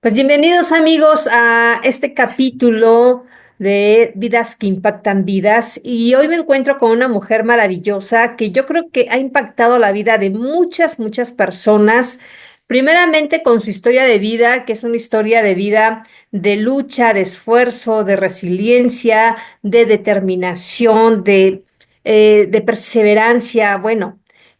Pues bienvenidos amigos a este capítulo de Vidas que Impactan Vidas y hoy me encuentro con una mujer maravillosa que yo creo que ha impactado la vida de muchas personas, primeramente con su historia de vida, que es una historia de vida de lucha, de esfuerzo, de resiliencia, de determinación, de perseverancia, bueno,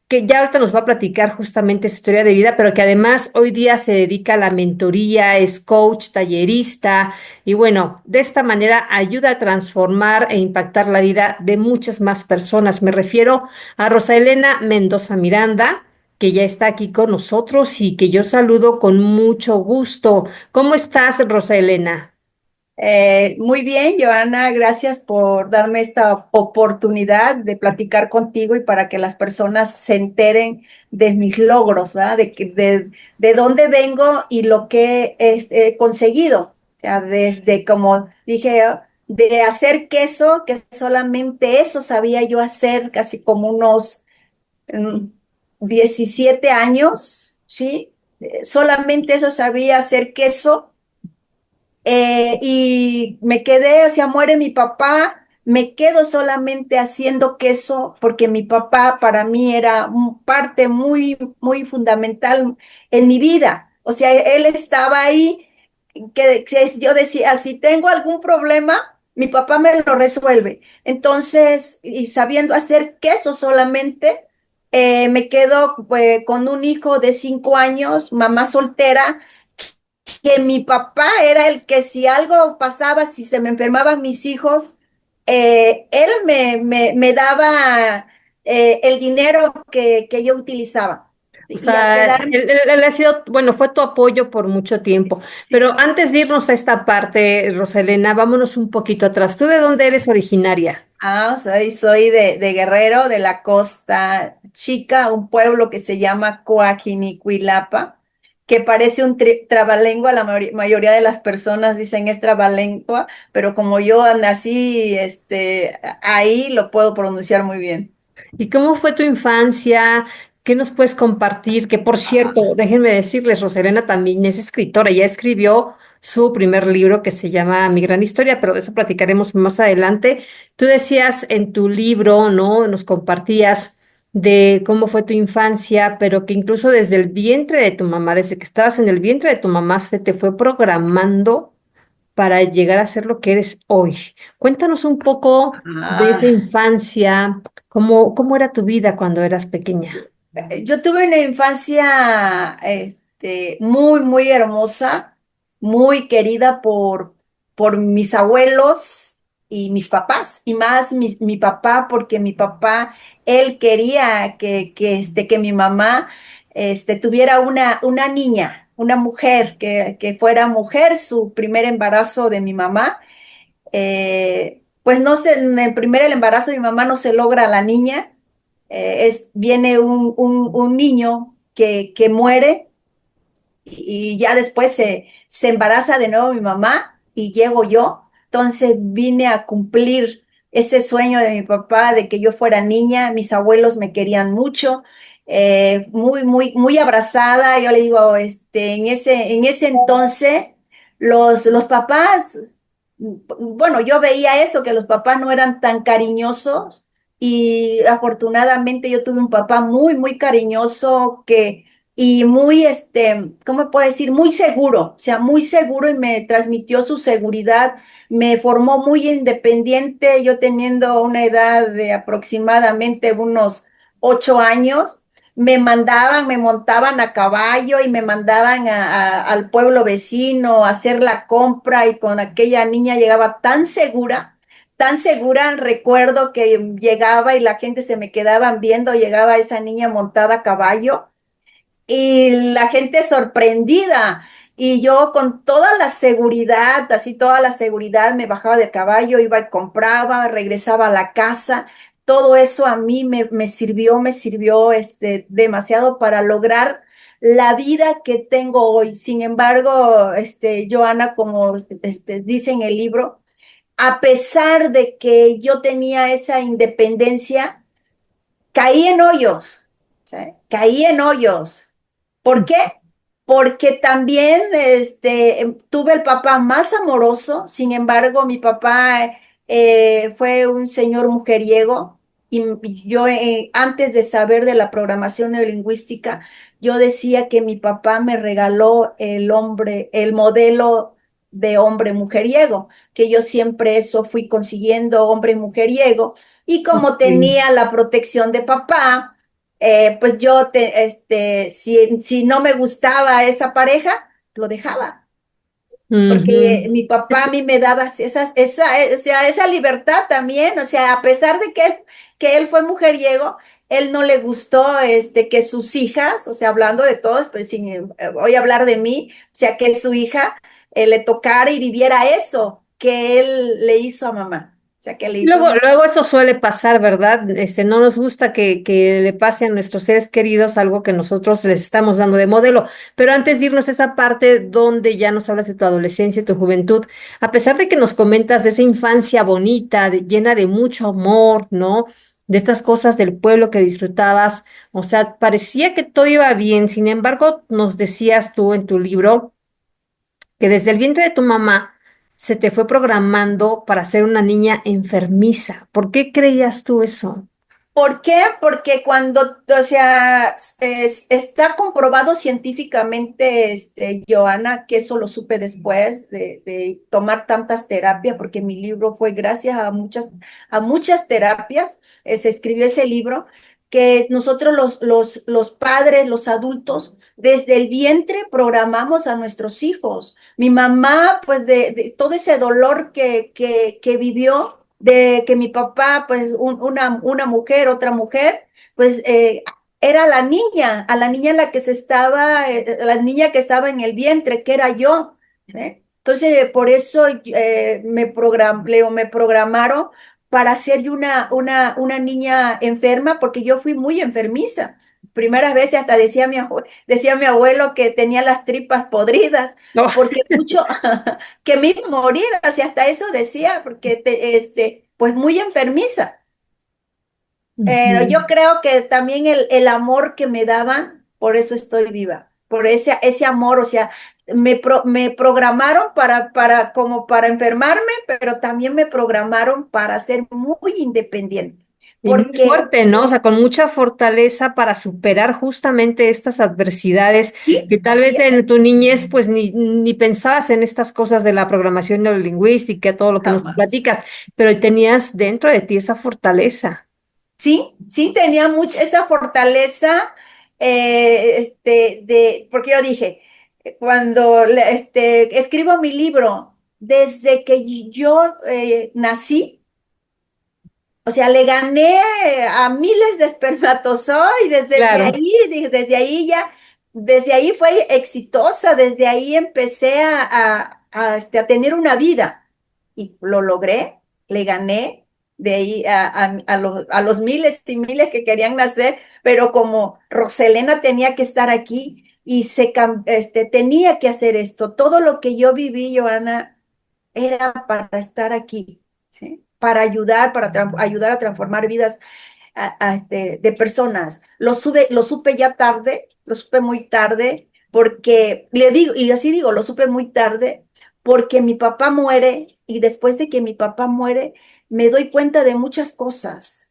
que ya ahorita nos va a platicar justamente su historia de vida, pero que además hoy día se dedica a la mentoría, es coach, tallerista y bueno, de esta manera ayuda a transformar e impactar la vida de muchas más personas. Me refiero a Rosa Elena Mendoza Miranda, que ya está aquí con nosotros y que yo saludo con mucho gusto. ¿Cómo estás, Rosa Elena? Muy bien, Joana, gracias por darme esta oportunidad de platicar contigo y para que las personas se enteren de mis logros, ¿verdad? De dónde vengo y lo que he conseguido. O sea, desde como dije, de hacer queso, que solamente eso sabía yo hacer, casi como unos mm, 17 años, ¿sí? Solamente eso sabía hacer queso y me quedé, o sea, muere mi papá, me quedo solamente haciendo queso porque mi papá para mí era parte muy fundamental en mi vida. O sea, él estaba ahí, que yo decía, si tengo algún problema, mi papá me lo resuelve. Entonces, y sabiendo hacer queso solamente, me quedo con un hijo de 5 años, mamá soltera que mi papá era el que si algo pasaba, si se me enfermaban mis hijos, él me daba el dinero que yo utilizaba. O ¿Sí? Y al sea, quedar, él ha sido, bueno, fue tu apoyo por mucho tiempo. sí. Pero antes de irnos a esta parte, Rosalena, vámonos un poquito atrás. ¿Tú de dónde eres originaria? Soy de Guerrero, de la Costa Chica, un pueblo que se llama Coajinicuilapa, que parece un trabalengua, la mayoría de las personas dicen es trabalengua, pero como yo nací ahí, lo puedo pronunciar muy bien. ¿Y cómo fue tu infancia? ¿Qué nos puedes compartir? Que por cierto, déjenme decirles, Rosalena también es escritora, ya escribió su primer libro que se llama Mi Gran Historia, pero de eso platicaremos más adelante. Tú decías en tu libro, ¿no? Nos compartías de cómo fue tu infancia, pero que incluso desde el vientre de tu mamá, desde que estabas en el vientre de tu mamá, se te fue programando para llegar a ser lo que eres hoy. Cuéntanos un poco de esa Ah, infancia, cómo era tu vida cuando eras pequeña. yo tuve una infancia muy hermosa, muy querida por mis abuelos y mis papás, y más mi papá, porque mi papá, él quería que mi mamá tuviera una niña, una mujer, que fuera mujer, su primer embarazo de mi mamá. Pues no sé, en el primer el embarazo de mi mamá no se logra la niña, viene un niño que muere y ya después se embaraza de nuevo mi mamá y llego yo. Entonces vine a cumplir ese sueño de mi papá de que yo fuera niña. Mis abuelos me querían mucho, muy abrazada. Yo le digo, en ese entonces los papás, bueno, yo veía eso, que los papás no eran tan cariñosos y afortunadamente yo tuve un papá muy cariñoso y ¿cómo puedo decir? Muy seguro, o sea, muy seguro y me transmitió su seguridad, me formó muy independiente, yo teniendo una edad de aproximadamente unos 8 años, me montaban a caballo y me mandaban al pueblo vecino a hacer la compra y con aquella niña llegaba tan segura, recuerdo que llegaba y la gente se me quedaban viendo, llegaba esa niña montada a caballo y la gente sorprendida. Y yo con toda la seguridad, así toda la seguridad, me bajaba del caballo, iba y compraba, regresaba a la casa. Todo eso a mí me sirvió demasiado para lograr la vida que tengo hoy. Sin embargo, Joana, como dice en el libro, a pesar de que yo tenía esa independencia, caí en hoyos, ¿sí? Caí en hoyos. ¿Por qué? porque también tuve el papá más amoroso. Sin embargo, mi papá fue un señor mujeriego y yo antes de saber de la programación neurolingüística, yo decía que mi papá me regaló el hombre, el modelo de hombre mujeriego, que yo siempre eso fui consiguiendo, hombre mujeriego, y como Ok. tenía la protección de papá, pues si no me gustaba esa pareja, lo dejaba, porque Ujú. mi papá a Es- mí me daba o sea, esa libertad también, o sea, a pesar de que él fue mujeriego, él no le gustó que sus hijas, o sea, hablando de todos, pues voy a hablar de mí, o sea, que su hija le tocara y viviera eso que él le hizo a mamá, o sea, que le hizo a Luego, mamá. luego eso suele pasar, ¿verdad? No nos gusta que le pase a nuestros seres queridos algo que nosotros les estamos dando de modelo. Pero antes de irnos a esa parte donde ya nos hablas de tu adolescencia, tu juventud, a pesar de que nos comentas de esa infancia bonita, llena de mucho amor, ¿no? De estas cosas del pueblo que disfrutabas, o sea, parecía que todo iba bien. Sin embargo, nos decías tú en tu libro que desde el vientre de tu mamá se te fue programando para ser una niña enfermiza. ¿Por qué creías tú eso? ¿Por qué? Porque o sea, está comprobado científicamente, Joana, que eso lo supe después de tomar tantas terapias, porque mi libro fue gracias a muchas terapias, se escribió ese libro, que nosotros los padres, los adultos, desde el vientre programamos a nuestros hijos. Mi mamá, pues de todo ese dolor que vivió de que mi papá, pues una mujer, otra mujer, pues era la niña, a la niña en la que la niña que estaba en el vientre, que era yo. ¿Eh? Entonces, por eso me programaron para ser yo una niña enferma, porque yo fui muy enfermiza. Primeras veces hasta decía mi abuelo que tenía las tripas podridas, No. porque mucho, que me iba a morir, o sea, hasta eso decía, porque pues muy enfermiza. Yo Ujú. creo que también el amor que me daban, por eso estoy viva, por ese amor, o sea, me programaron como para enfermarme, pero también me programaron para ser muy independiente, Y muy porque fuerte, ¿no? O sea, con mucha fortaleza para superar justamente estas adversidades sí, que tal así vez es, en tu niñez pues ni pensabas en estas cosas de la programación neurolingüística, todo lo que nos jamás. platicas, pero tenías dentro de ti esa fortaleza. Sí, sí, tenía mucha esa fortaleza, porque yo dije, cuando escribo mi libro, desde que yo nací, o sea, le gané a miles de espermatozoides, Claro. desde ahí fue exitosa, desde ahí empecé a tener una vida y lo logré, le gané de ahí a los miles y miles que querían nacer, pero como Roselena tenía que estar aquí y tenía que hacer esto, todo lo que yo viví, Joana, era para estar aquí, ¿sí? Para ayudar, ayudar a transformar vidas de personas. Lo supe ya tarde, lo supe muy tarde, porque le digo, y así digo, lo supe muy tarde, porque mi papá muere y después de que mi papá muere, me doy cuenta de muchas cosas.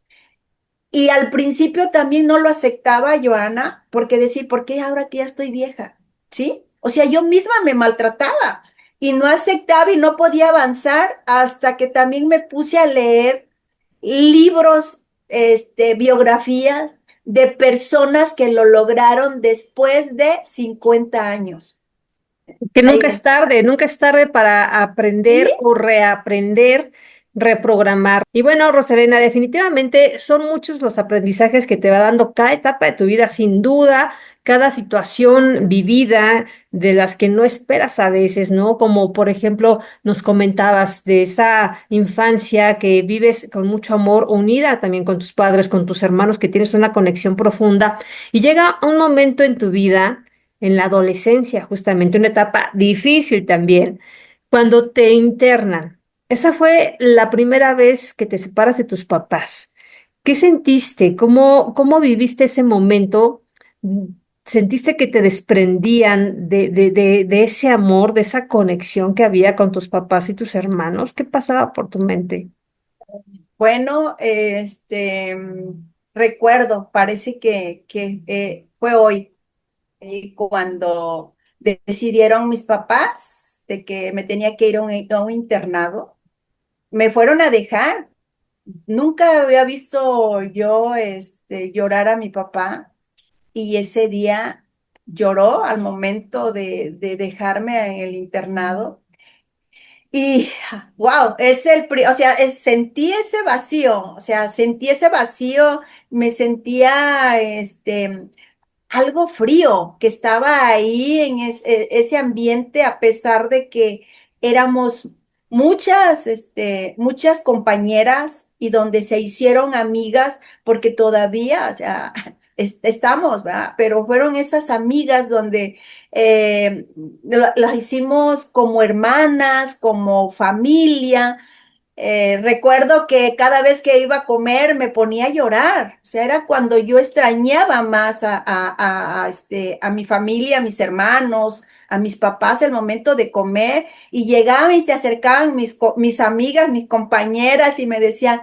Y al principio también no lo aceptaba, Joana, porque decir, ¿por qué ahora que ya estoy vieja? ¿Sí? O sea, yo misma me maltrataba y no aceptaba y no podía avanzar hasta que también me puse a leer libros, biografías de personas que lo lograron después de 50 años. Que Eh, nunca es tarde para ¿Sí? aprender o reaprender, reprogramar. Y bueno, Rosalena, definitivamente son muchos los aprendizajes que te va dando cada etapa de tu vida, sin duda, cada situación vivida de las que no esperas a veces, ¿no? Como por ejemplo nos comentabas de esa infancia que vives con mucho amor, unida también con tus padres, con tus hermanos, que tienes una conexión profunda y llega un momento en tu vida en la adolescencia, justamente una etapa difícil también, cuando te internan. Esa fue la primera vez que te separas de tus papás. ¿Qué sentiste? ¿Cómo viviste ese momento? ¿Sentiste que te desprendían de ese amor, de esa conexión que había con tus papás y tus hermanos? ¿Qué pasaba por tu mente? Bueno, recuerdo, parece que fue hoy cuando decidieron mis papás de que me tenía que ir a un internado. Me fueron a dejar. Nunca había visto yo llorar a mi papá y ese día lloró al momento de dejarme en el internado. Y wow, o sea, sentí ese vacío, o sea, sentí ese vacío, me sentía algo frío que estaba ahí en ese ambiente, a pesar de que éramos muchas compañeras y donde se hicieron amigas, porque todavía, o sea, estamos, ¿verdad? Pero fueron esas amigas donde las hicimos como hermanas, como familia. Recuerdo que cada vez que iba a comer me ponía a llorar, o sea, era cuando yo extrañaba más a mi familia, a mis hermanos, a mis papás, el momento de comer, y llegaban y se acercaban mis amigas, mis compañeras, y me decían,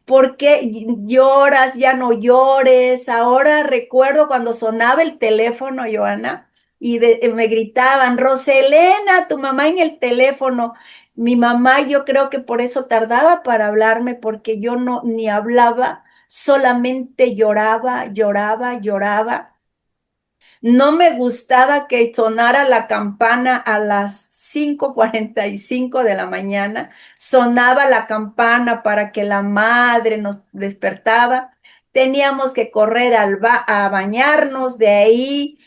¿por qué lloras? Ya no llores. Ahora recuerdo cuando sonaba el teléfono, Joana, y me gritaban, Roselena, tu mamá en el teléfono. Mi mamá, yo creo que por eso tardaba para hablarme, porque yo no ni hablaba, solamente lloraba, lloraba, lloraba. No me gustaba que sonara la campana a las 5:45 de la mañana. Sonaba la campana para que la madre nos despertaba. Teníamos que correr a bañarnos, de ahí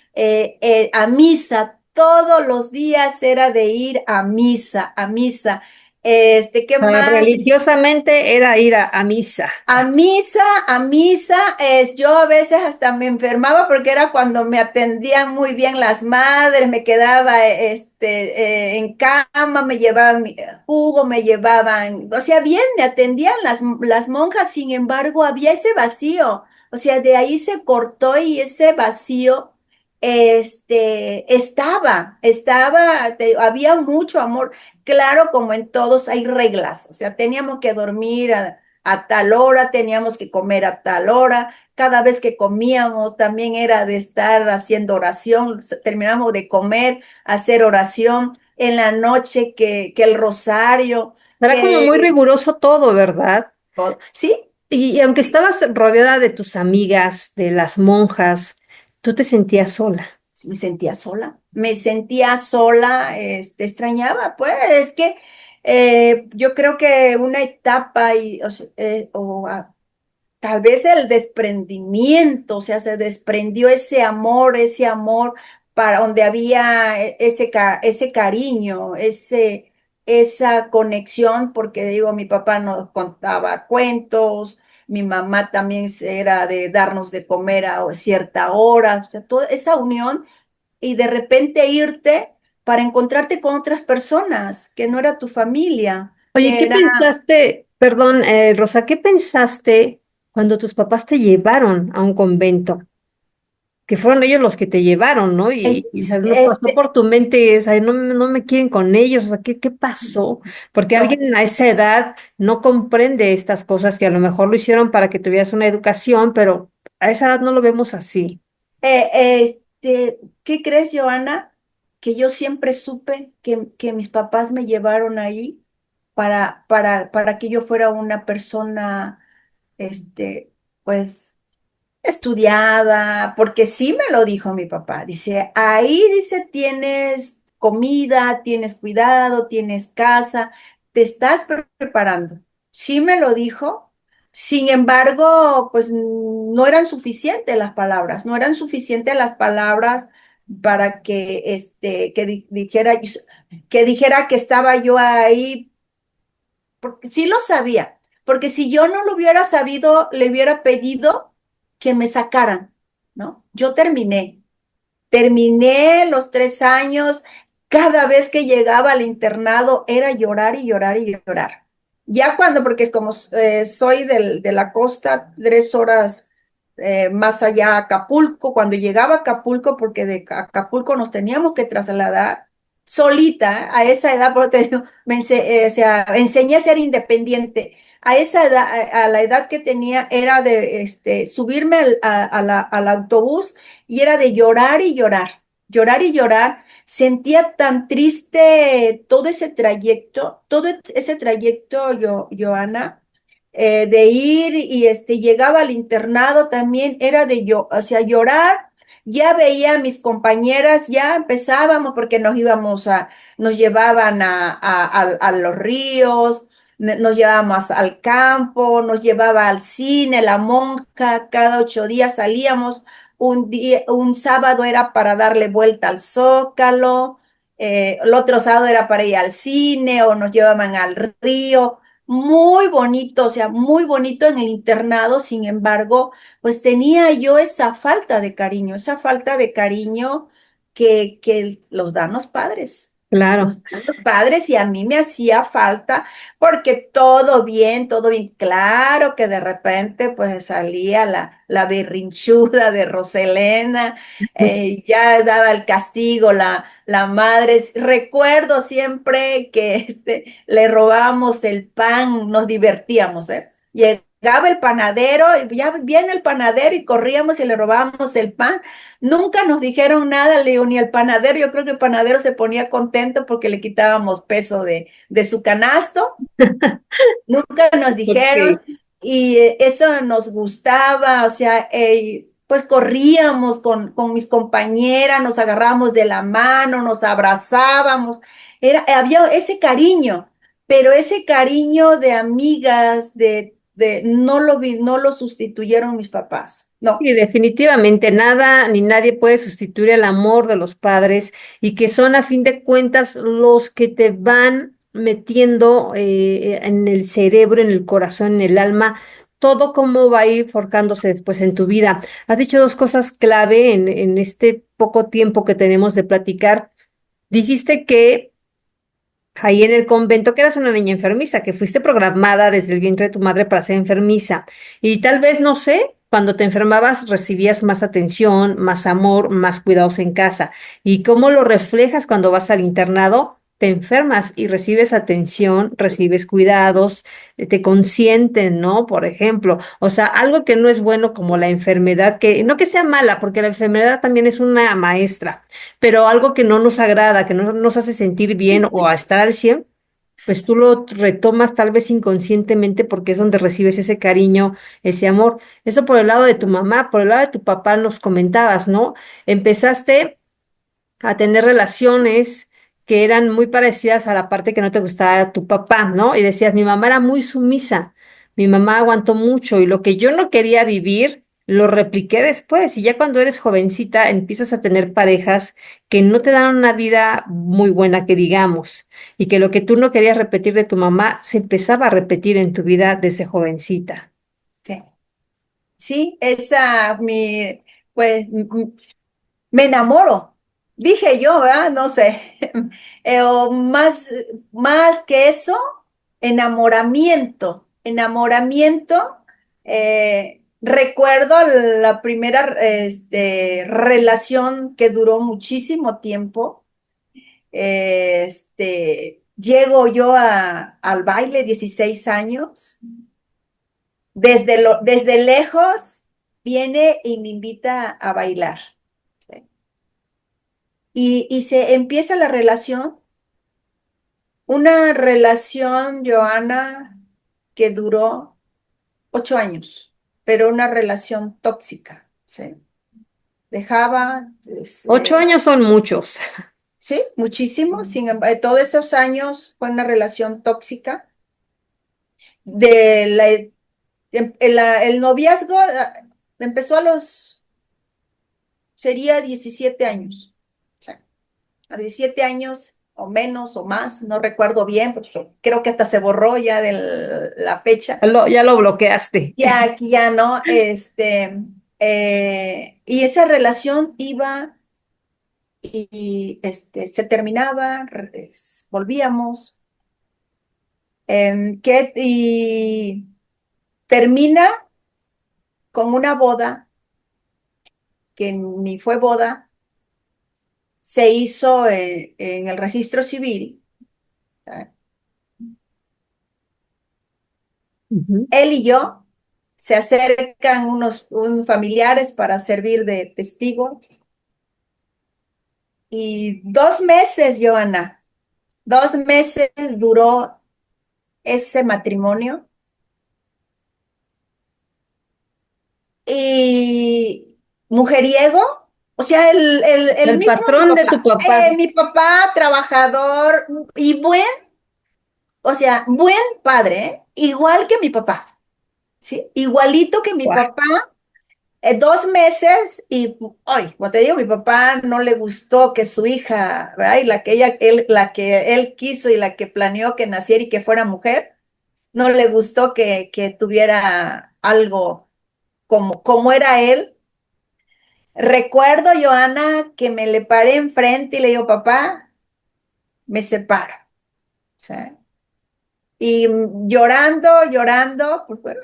a misa. Todos los días era de ir a misa, a misa. ¿Qué más? Religiosamente era ir a misa. A misa, yo a veces hasta me enfermaba porque era cuando me atendían muy bien las madres, me quedaba en cama, me llevaban mi jugo, me llevaban, o sea, bien, me atendían las monjas, sin embargo, había ese vacío, o sea, de ahí se cortó y ese vacío, había mucho amor. Claro, como en todos hay reglas, o sea, teníamos que dormir a tal hora, teníamos que comer a tal hora, cada vez que comíamos también era de estar haciendo oración, terminamos de comer, hacer oración en la noche, que el rosario, Era como muy que riguroso todo, ¿verdad? sí, Y aunque sí, estabas rodeada de tus amigas, de las monjas, tú te sentías sola. sí, me sentía sola, extrañaba, pues es que yo creo que una etapa tal vez el desprendimiento, o sea, se desprendió ese amor para donde había ese cariño, esa conexión, porque digo, mi papá nos contaba cuentos, mi mamá también era de darnos de comer a cierta hora, o sea, toda esa unión y de repente irte para encontrarte con otras personas que no era tu familia, Oye, que ¿qué era pensaste, perdón, Rosa, qué pensaste cuando tus papás te llevaron a un convento? Que fueron ellos los que te llevaron, ¿no? O ellos, sea, no pasó por tu mente, o sea, no me quieren con ellos, o sea, ¿qué pasó? Porque no. alguien a esa edad no comprende estas cosas que a lo mejor lo hicieron para que tuvieras una educación, pero a esa edad no lo vemos así. ¿Qué crees, Joana? Que yo siempre supe que mis papás me llevaron ahí para que yo fuera una persona, pues, estudiada, porque sí me lo dijo mi papá. Dice, ahí dice, tienes comida, tienes cuidado, tienes casa, te estás preparando. Sí me lo dijo. Sin embargo, pues no eran suficientes las palabras, no eran suficientes las palabras para dijera que estaba yo ahí, porque sí lo sabía, porque si yo no lo hubiera sabido, le hubiera pedido que me sacaran, ¿no? Yo terminé los 3 años, cada vez que llegaba al internado era llorar y llorar y llorar. Ya cuando, porque es como soy de la costa, 3 horas más allá a Acapulco, cuando llegaba a Acapulco, porque de Acapulco nos teníamos que trasladar solita, a esa edad, porque te digo, o sea, enseñé a ser independiente. A esa edad, a la edad que tenía, era de subirme al autobús y era de llorar y llorar, llorar y llorar. Sentía tan triste todo ese trayecto, Joana, de ir y llegaba al internado también, era de yo, o sea, llorar. Ya veía a mis compañeras, ya empezábamos porque nos llevaban a los ríos, nos llevábamos al campo, nos llevaba al cine, la monja, cada 8 días salíamos, un sábado era para darle vuelta al Zócalo, el otro sábado era para ir al cine o nos llevaban al río. Muy bonito, o sea, muy bonito en el internado. Sin embargo, pues tenía yo esa falta de cariño que los dan los padres. Claro. Los dan los padres y a mí me hacía falta porque todo bien, claro que de repente pues salía la berrinchuda de Roselena, ya daba el castigo la madre. Recuerdo siempre que le robábamos el pan, nos divertíamos, ¿eh? Llegaba el panadero, y ya viene el panadero y corríamos y le robábamos el pan. Nunca nos dijeron nada, Leo, ni el panadero. Yo creo que el panadero se ponía contento porque le quitábamos peso de su canasto. Nunca nos dijeron Ok. y eso nos gustaba, o sea, pues corríamos con mis compañeras, nos agarrábamos de la mano, nos abrazábamos, había ese cariño, pero ese cariño de amigas, no lo sustituyeron mis papás, no. Sí, definitivamente nada ni nadie puede sustituir el amor de los padres y que son a fin de cuentas los que te van metiendo en el cerebro, en el corazón, en el alma, todo cómo va a ir forjándose después en tu vida. Has dicho dos cosas clave en este poco tiempo que tenemos de platicar. Dijiste que ahí en el convento, que eras una niña enfermiza, que fuiste programada desde el vientre de tu madre para ser enfermiza. Y tal vez, no sé, cuando te enfermabas recibías más atención, más amor, más cuidados en casa. ¿Y cómo lo reflejas cuando vas al internado? Te enfermas y recibes atención, recibes cuidados, te consienten, ¿no? Por ejemplo, o sea, algo que no es bueno como la enfermedad, que no que sea mala, porque la enfermedad también es una maestra, pero algo que no nos agrada, que no nos hace sentir bien o a estar al 100, pues tú lo retomas tal vez inconscientemente porque es donde recibes ese cariño, ese amor. Eso por el lado de tu mamá, por el lado de tu papá nos comentabas, ¿no? Empezaste a tener relaciones que eran muy parecidas a la parte que no te gustaba de tu papá, ¿no? Y decías, mi mamá era muy sumisa, mi mamá aguantó mucho y lo que yo no quería vivir, lo repliqué después. Y ya cuando eres jovencita, empiezas a tener parejas que no te dan una vida muy buena, que digamos, y que lo que tú no querías repetir de tu mamá se empezaba a repetir en tu vida desde jovencita. Sí, sí, pues me enamoro, dije yo, ¿verdad? No sé. O más que eso, enamoramiento. Recuerdo la primera relación que duró muchísimo tiempo. Llego yo al baile, 16 años, desde lejos viene y me invita a bailar. ¿Sí? Y se empieza la relación, una relación, Joana, que duró 8 años, pero una relación tóxica, ¿sí? Dejaba, 8 años son muchos. sí, muchísimo. Sin embargo, todos esos años fue una relación tóxica. De la, el noviazgo empezó sería 17 años. Sí, a 17 años o menos o más, no recuerdo bien, porque creo que hasta se borró ya de la fecha. Ya lo bloqueaste. Ya aquí ya no, y esa relación iba y se terminaba, volvíamos, y termina con una boda que ni fue boda, se hizo en el registro civil. ¿Eh? Ujú. Él y yo se acercan unos familiares para servir de testigos. Y 2 meses, Joana, 2 meses duró ese matrimonio. Y mujeriego, o sea, el El mismo mi patrón de tu papá. papá. Mi papá, trabajador y o sea, buen padre, ¿eh? Igual que mi papá, ¿sí? Igualito que mi Guau. papá. 2 meses y, hoy, como te digo, mi papá no le gustó que su hija, ¿verdad? Y la que él quiso y la que planeó que naciera y que fuera mujer, no le gustó que tuviera algo como era él. Recuerdo, Joana, que me le paré enfrente y le digo, papá, me separo. ¿Sí? Y llorando, llorando, pues bueno,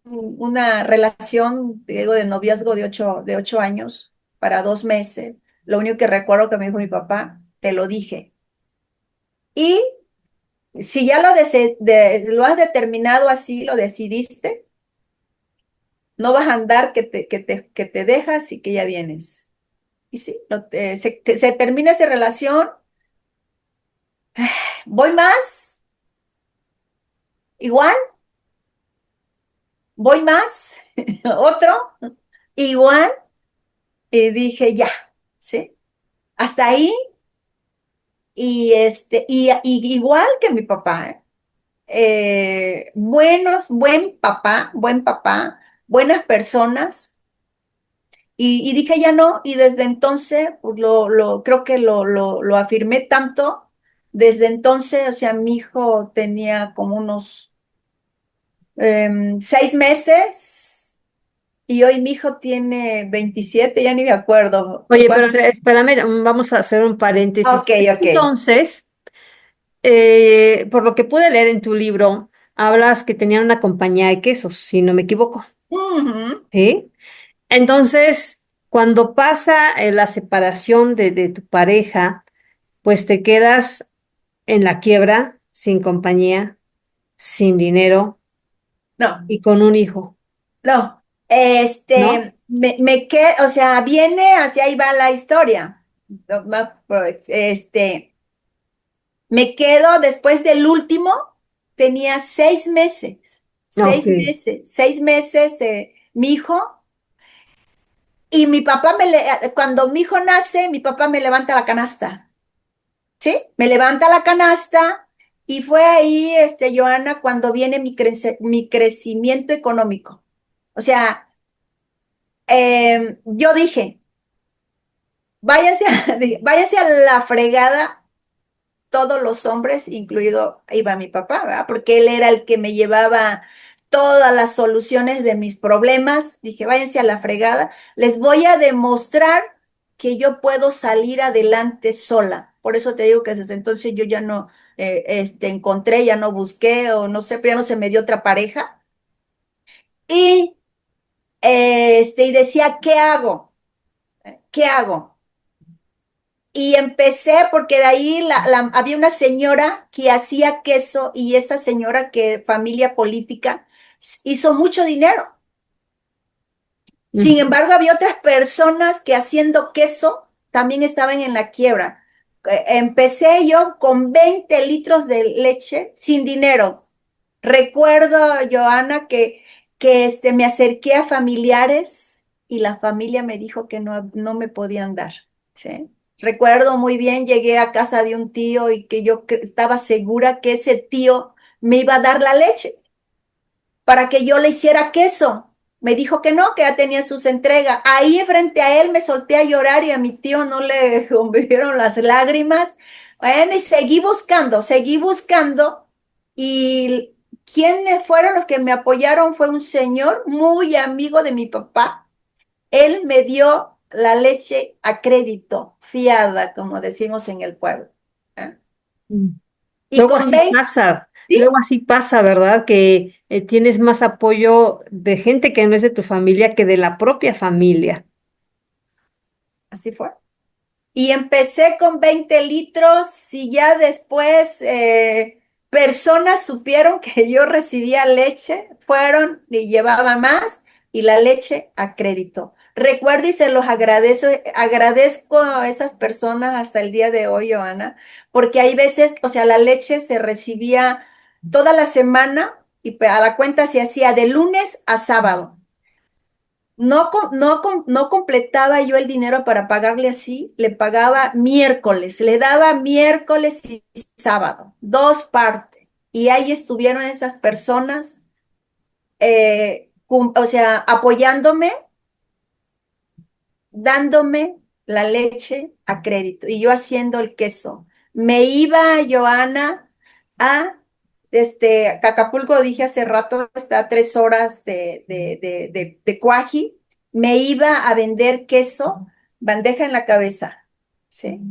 una relación, digo, de noviazgo de ocho años para 2 meses. Lo único que recuerdo que me dijo mi papá, te lo dije. Y si ya lo has determinado así, lo decidiste, no vas a andar que te dejas y que ya vienes. Y sí, se termina esa relación, voy más, igual, voy más, otro, igual. Y dije, ya, ¿sí? Hasta ahí, y igual que mi papá, ¿eh? Buen papá, buenas personas, y dije, ya no, y desde entonces, pues creo que lo afirmé tanto, desde entonces, o sea, mi hijo tenía como unos 6 meses, y hoy mi hijo tiene 27, ya ni me acuerdo. Oye, pero ¿Cuántos? espérame, vamos a hacer un paréntesis. Ok, ok. Entonces, por lo que pude leer en tu libro, hablas que tenían una compañía de quesos, si no me equivoco, Ujú. ¿sí? Entonces, cuando pasa la separación de tu pareja, pues te quedas en la quiebra, sin compañía, sin dinero No, y con un hijo, no. ¿no? O sea, viene hacia ahí va la historia. No, no, pues, me quedo después del último, tenía 6 meses, Ok. 6 meses, mi hijo, y cuando mi hijo nace, mi papá me levanta la canasta, ¿sí? Me levanta la canasta y fue ahí, Joana, cuando viene mi crecimiento económico. O sea, yo dije, váyanse a la fregada todos los hombres, incluido iba mi papá, ¿verdad? Porque él era el que me llevaba todas las soluciones de mis problemas. Dije, váyanse a la fregada, les voy a demostrar que yo puedo salir adelante sola. Por eso te digo que desde entonces yo ya no encontré, ya no busqué o no sé, pero ya no se me dio otra pareja. Y, y decía, ¿qué hago? ¿Qué hago? Y empecé porque de ahí había una señora que hacía queso y esa señora que familia política hizo mucho dinero. Sin Ujú. embargo, había otras personas que haciendo queso también estaban en la quiebra. Empecé yo con 20 litros de leche sin dinero. Recuerdo, Joana, que me acerqué a familiares y la familia me dijo que no me podían dar, ¿sí? Recuerdo muy bien, llegué a casa de un tío y que yo estaba segura que ese tío me iba a dar la leche para que yo le hiciera queso. Me dijo que no, que ya tenía sus entregas. Ahí frente a él me solté a llorar y a mi tío no le convirtieron las lágrimas. Bueno, y seguí buscando. Y quienes fueron los que me apoyaron fue un señor muy amigo de mi papá. Él me dio la leche a crédito, fiada, como decimos en el pueblo. ¿Eh? Mm. Y con 20, ¿sí? Luego así pasa, ¿verdad? Que tienes más apoyo de gente que no es de tu familia que de la propia familia. así fue. Y empecé con 20 litros y ya después personas supieron que yo recibía leche, fueron y llevaba más y la leche a crédito. Recuerdo y se los agradezco a esas personas hasta el día de hoy, Joana, porque hay veces, o sea, la leche se recibía toda la semana y a la cuenta se hacía de lunes a sábado. No completaba yo el dinero para pagarle así, le pagaba miércoles, le daba miércoles y sábado, dos partes. Y ahí estuvieron esas personas, o sea, apoyándome, dándome la leche a crédito y yo haciendo el queso. Me iba, Joana, a Acapulco, dije hace rato, está a 3 horas de Cuaji. Me iba a vender queso, bandeja en la cabeza, ¿sí?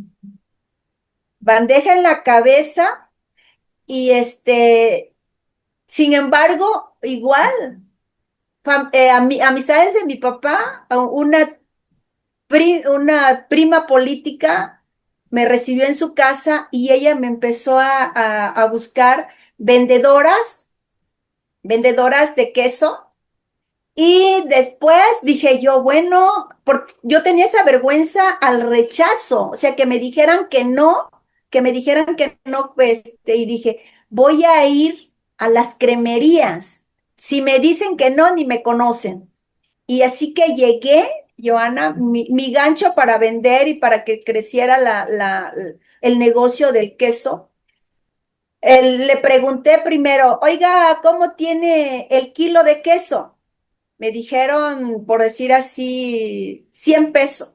Bandeja en la cabeza y sin embargo, igual, amistades de mi papá, una prima política me recibió en su casa y ella me empezó a buscar vendedoras, vendedoras de queso. Y después dije yo, bueno, porque yo tenía esa vergüenza al rechazo, o sea, que me dijeran que no, pues, y dije, voy a ir a las cremerías. Si me dicen que no, ni me conocen. Y así que llegué, Joana, mi gancho para vender y para que creciera el negocio del queso. Le pregunté primero, oiga, ¿cómo tiene el kilo de queso? Me dijeron, por decir así, 100 pesos.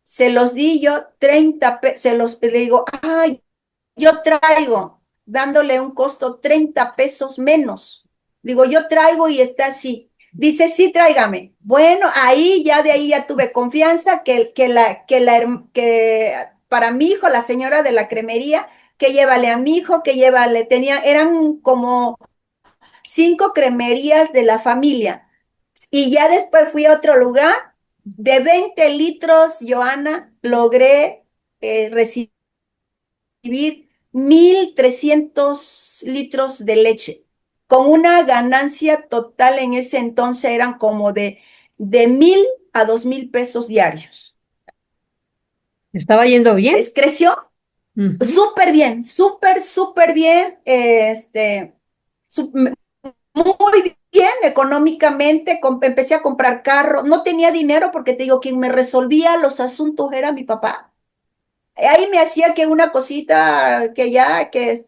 Se los di yo 30 pesos, le digo, ay, yo traigo, dándole un costo 30 pesos menos. Digo, yo traigo y está así. Dice, sí, tráigame. Bueno, ahí ya de ahí ya tuve confianza que para mi hijo, la señora de la cremería, que llévale a mi hijo, que llévale, eran como 5 cremerías de la familia. Y ya después fui a otro lugar, de 20 litros, Joana, logré recibir 1,300 litros de leche, con una ganancia total en ese entonces eran como de 1,000 a 2,000 pesos diarios. ¿Estaba yendo bien? Creció Ujú. súper bien, súper bien, su- muy bien económicamente, empecé a comprar carro, no tenía dinero porque te digo, quien me resolvía los asuntos era mi papá. Ahí me hacía que una cosita que ya, que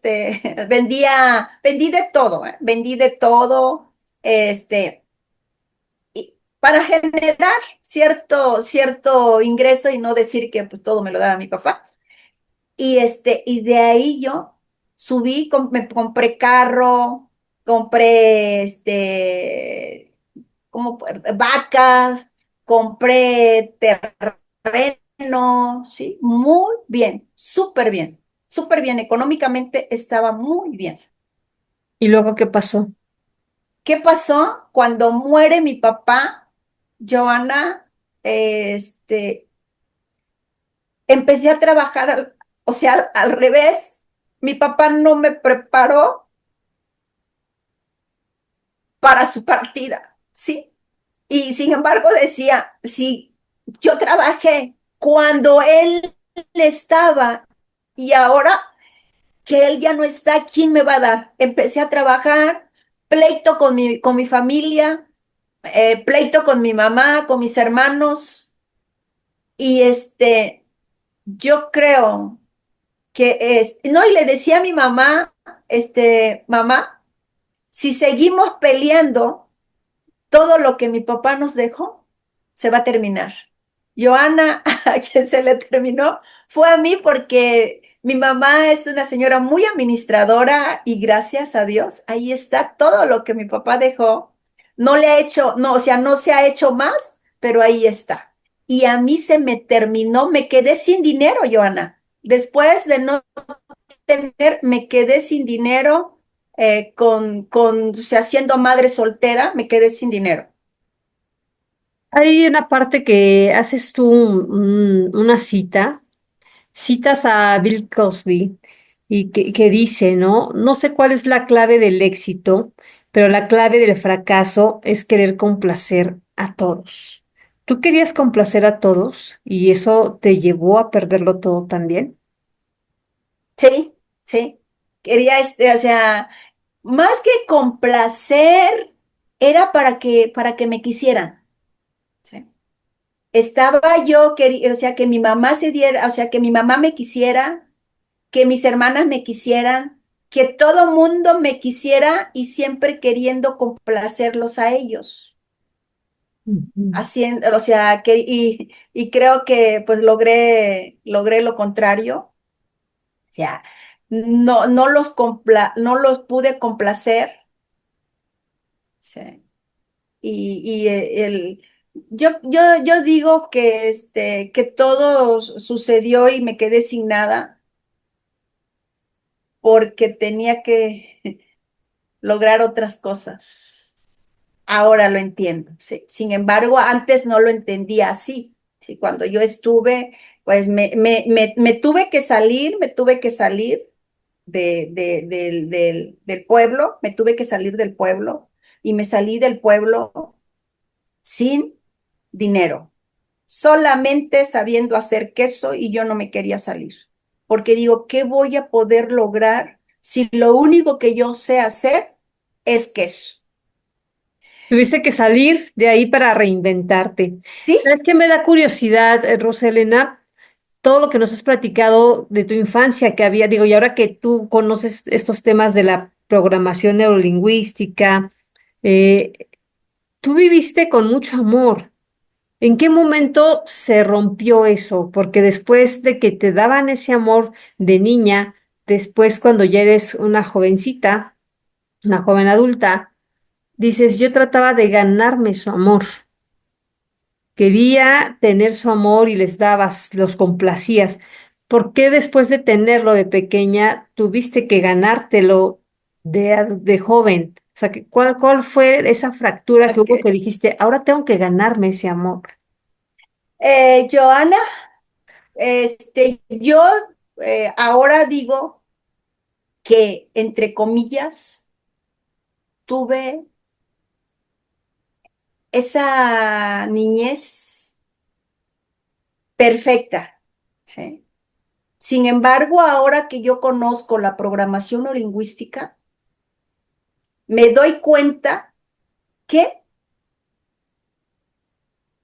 vendí de todo, vendí de todo, para generar cierto ingreso y no decir que pues, todo me lo daba mi papá. Y de ahí yo subí, me compré carro, compré, como vacas, compré terreno, ¿sí? Muy bien, súper bien, económicamente estaba muy bien. ¿Y luego qué pasó? ¿Qué pasó cuando muere mi papá, Joana? Este, empecé a trabajar, o sea, al revés. Mi papá no me preparó para su partida, ¿sí? Y sin embargo decía, si yo trabajé cuando él estaba y ahora que él ya no está, ¿quién me va a dar? Empecé a trabajar, pleito con mi familia, pleito con mi mamá, con mis hermanos, y yo creo no, y le decía a mi mamá, mamá, si seguimos peleando, todo lo que mi papá nos dejó se va a terminar. Joana, a quien se le terminó, fue a mí porque mi mamá es una señora muy administradora y gracias a Dios, ahí está todo lo que mi papá dejó. No le ha hecho, no, o sea, no se ha hecho más, pero ahí está. Y a mí se me terminó, me quedé sin dinero, Joana. Después de no me quedé sin dinero, o sea, siendo madre soltera, me quedé sin dinero. Hay una parte que haces tú una cita, citas a Bill Cosby y que dice, ¿no? No sé cuál es la clave del éxito, pero la clave del fracaso es querer complacer a todos. ¿Tú querías complacer a todos y eso te llevó a perderlo todo también? Sí, sí. Quería, o sea, más que complacer, era para que me quisieran. ¿Sí? Estaba yo, o sea, que mi mamá se diera, o sea, que mi mamá me quisiera, que mis hermanas me quisieran, que todo mundo me quisiera y siempre queriendo complacerlos a ellos. Ujú. Haciendo, o sea, y creo que pues logré lo contrario. O sea, no los pude complacer. ¿Sí? Y yo digo que, que todo sucedió y me quedé sin nada porque tenía que lograr otras cosas. Ahora lo entiendo, ¿sí? Sin embargo, antes no lo entendía así. ¿Sí? Cuando yo estuve, pues me tuve que salir del pueblo, me tuve que salir del pueblo y me salí del pueblo sin dinero, solamente sabiendo hacer queso y yo no me quería salir, porque digo, ¿qué voy a poder lograr si lo único que yo sé hacer es queso? Tuviste que salir de ahí para reinventarte. ¿Sí? ¿Sabes qué me da curiosidad, Roselena? Todo lo que nos has platicado de tu infancia que había, digo, y ahora que tú conoces estos temas de la programación neurolingüística, eh, tú viviste con mucho amor. ¿En qué momento se rompió eso? Porque después de que te daban ese amor de niña, después cuando ya eres una jovencita, una joven adulta, dices, yo trataba de ganarme su amor. Quería tener su amor y les dabas, los complacías. ¿Por qué después de tenerlo de pequeña tuviste que ganártelo de joven? O sea, ¿cuál fue esa fractura que hubo Ok. que dijiste, ahora tengo que ganarme ese amor? Joana, yo ahora digo que, entre comillas, tuve esa niñez perfecta, ¿sí? Sin embargo, ahora que yo conozco la programación no lingüística, me doy cuenta que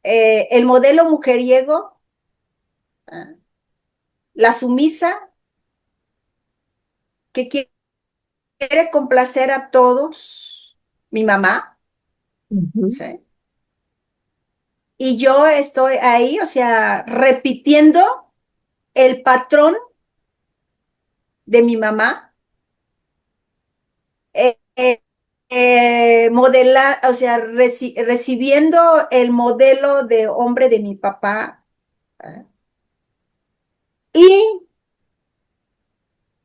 el modelo mujeriego, ah, la sumisa, que quiere complacer a todos, mi mamá, Ujú, ¿sí? Y yo estoy ahí, o sea, repitiendo el patrón de mi mamá, o sea, recibiendo el modelo de hombre de mi papá. ¿Eh? Y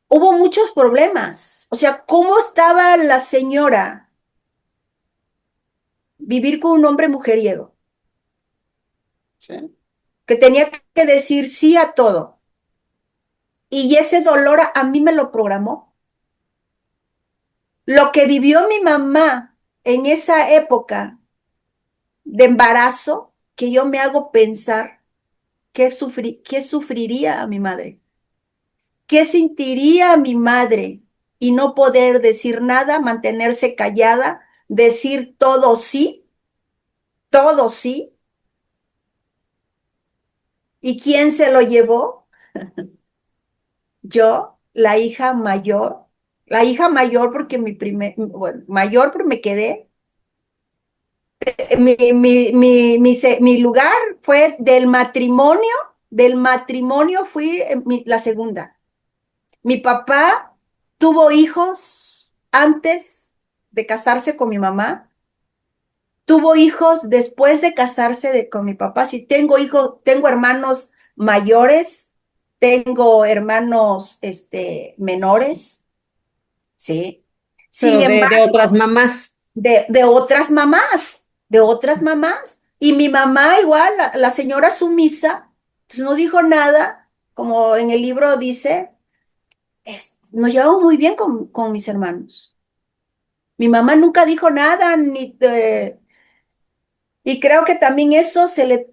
hubo muchos problemas. O sea, ¿cómo estaba la señora vivir con un hombre mujeriego? ¿Sí? Que tenía que decir sí a todo. Y ese dolor a mí me lo programó. Lo que vivió mi mamá en esa época de embarazo, que yo me hago pensar qué sufriría a mi madre, qué sentiría a mi madre y no poder decir nada, mantenerse callada, decir todo sí. ¿Y quién se lo llevó? Yo, la hija mayor porque bueno, mayor porque me quedé. Mi lugar fue del matrimonio fui la segunda. Mi papá tuvo hijos antes de casarse con mi mamá, tuvo hijos después de casarse con mi papá. Si tengo hijos, tengo hermanos mayores, tengo hermanos menores, ¿sí? Sin pero de embargo, otras mamás. de otras mamás, de otras mamás. Y mi mamá igual, la señora sumisa, pues no dijo nada, como en el libro dice, nos llevamos muy bien con mis hermanos. Mi mamá nunca dijo nada, y creo que también eso se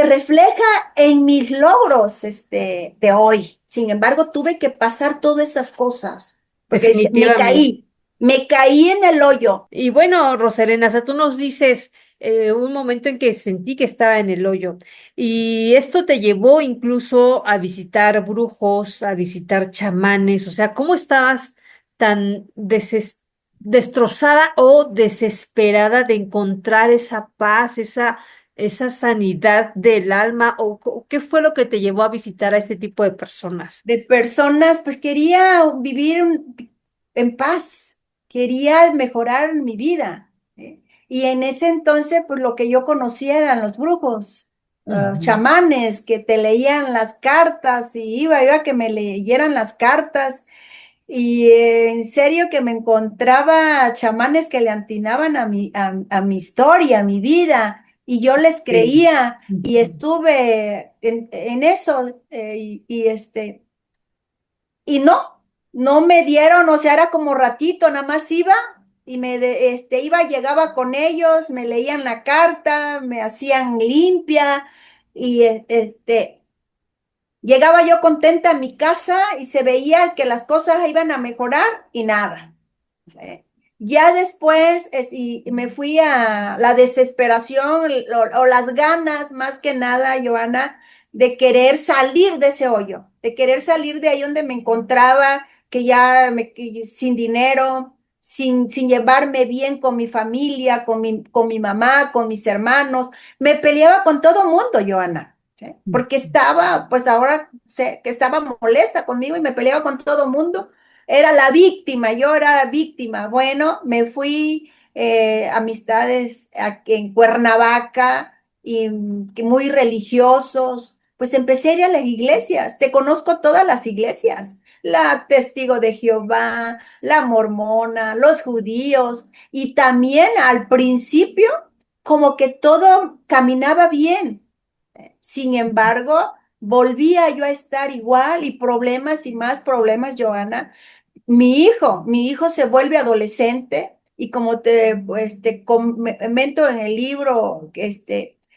refleja en mis logros, de hoy. Sin embargo, tuve que pasar todas esas cosas, porque Definitivamente. me caí en el hoyo. Y bueno, Rosalena, o sea, tú nos dices un momento en que sentí que estaba en el hoyo y esto te llevó incluso a visitar brujos, a visitar chamanes, o sea, ¿cómo estabas tan destrozada o desesperada de encontrar esa paz, esa sanidad del alma o qué fue lo que te llevó a visitar a este tipo de personas? De personas, pues quería vivir en paz, quería mejorar mi vida. ¿Eh? Y en ese entonces, pues lo que yo conocía eran los brujos, Ujú. chamanes que te leían las cartas y iba a que me leyeran las cartas. Y en serio que me encontraba chamanes que le atinaban a mi historia, a mi vida, y yo les Sí. creía y Ujú. estuve en eso. Y no me dieron, o sea, era como ratito, nada más iba y iba, llegaba con ellos, me leían la carta, me hacían limpia y llegaba yo contenta a mi casa y se veía que las cosas iban a mejorar y nada. ¿Sí? Ya después y me fui a la desesperación o las ganas, más que nada, Joana, de querer salir de ese hoyo, de querer salir de ahí donde me encontraba, que sin dinero, sin llevarme bien con mi familia, con mi mamá, con mis hermanos. Me peleaba con todo mundo, Joana. ¿Sí? Porque estaba, pues ahora sé que estaba molesta conmigo y me peleaba con todo mundo, era la víctima, yo era la víctima. Bueno, me fui amistades aquí en Cuernavaca y que muy religiosos. Pues empecé a ir a las iglesias. Te conozco todas las iglesias. La Testigo de Jehová, la Mormona, los judíos. Y también al principio, como que todo caminaba bien. Sin embargo, volvía yo a estar igual y problemas y más problemas, Joana. Mi hijo se vuelve adolescente y como te comento en el libro,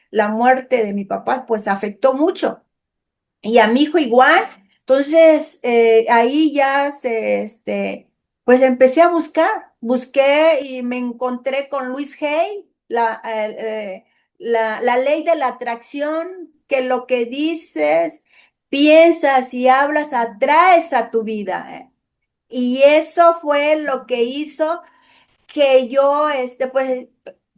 la muerte de mi papá, pues afectó mucho. Y a mi hijo igual. Entonces, ahí ya pues empecé a busqué y me encontré con Luis Hay, la ley de la atracción, que lo que dices, piensas y hablas, atraes a tu vida. Y eso fue lo que hizo que yo, pues,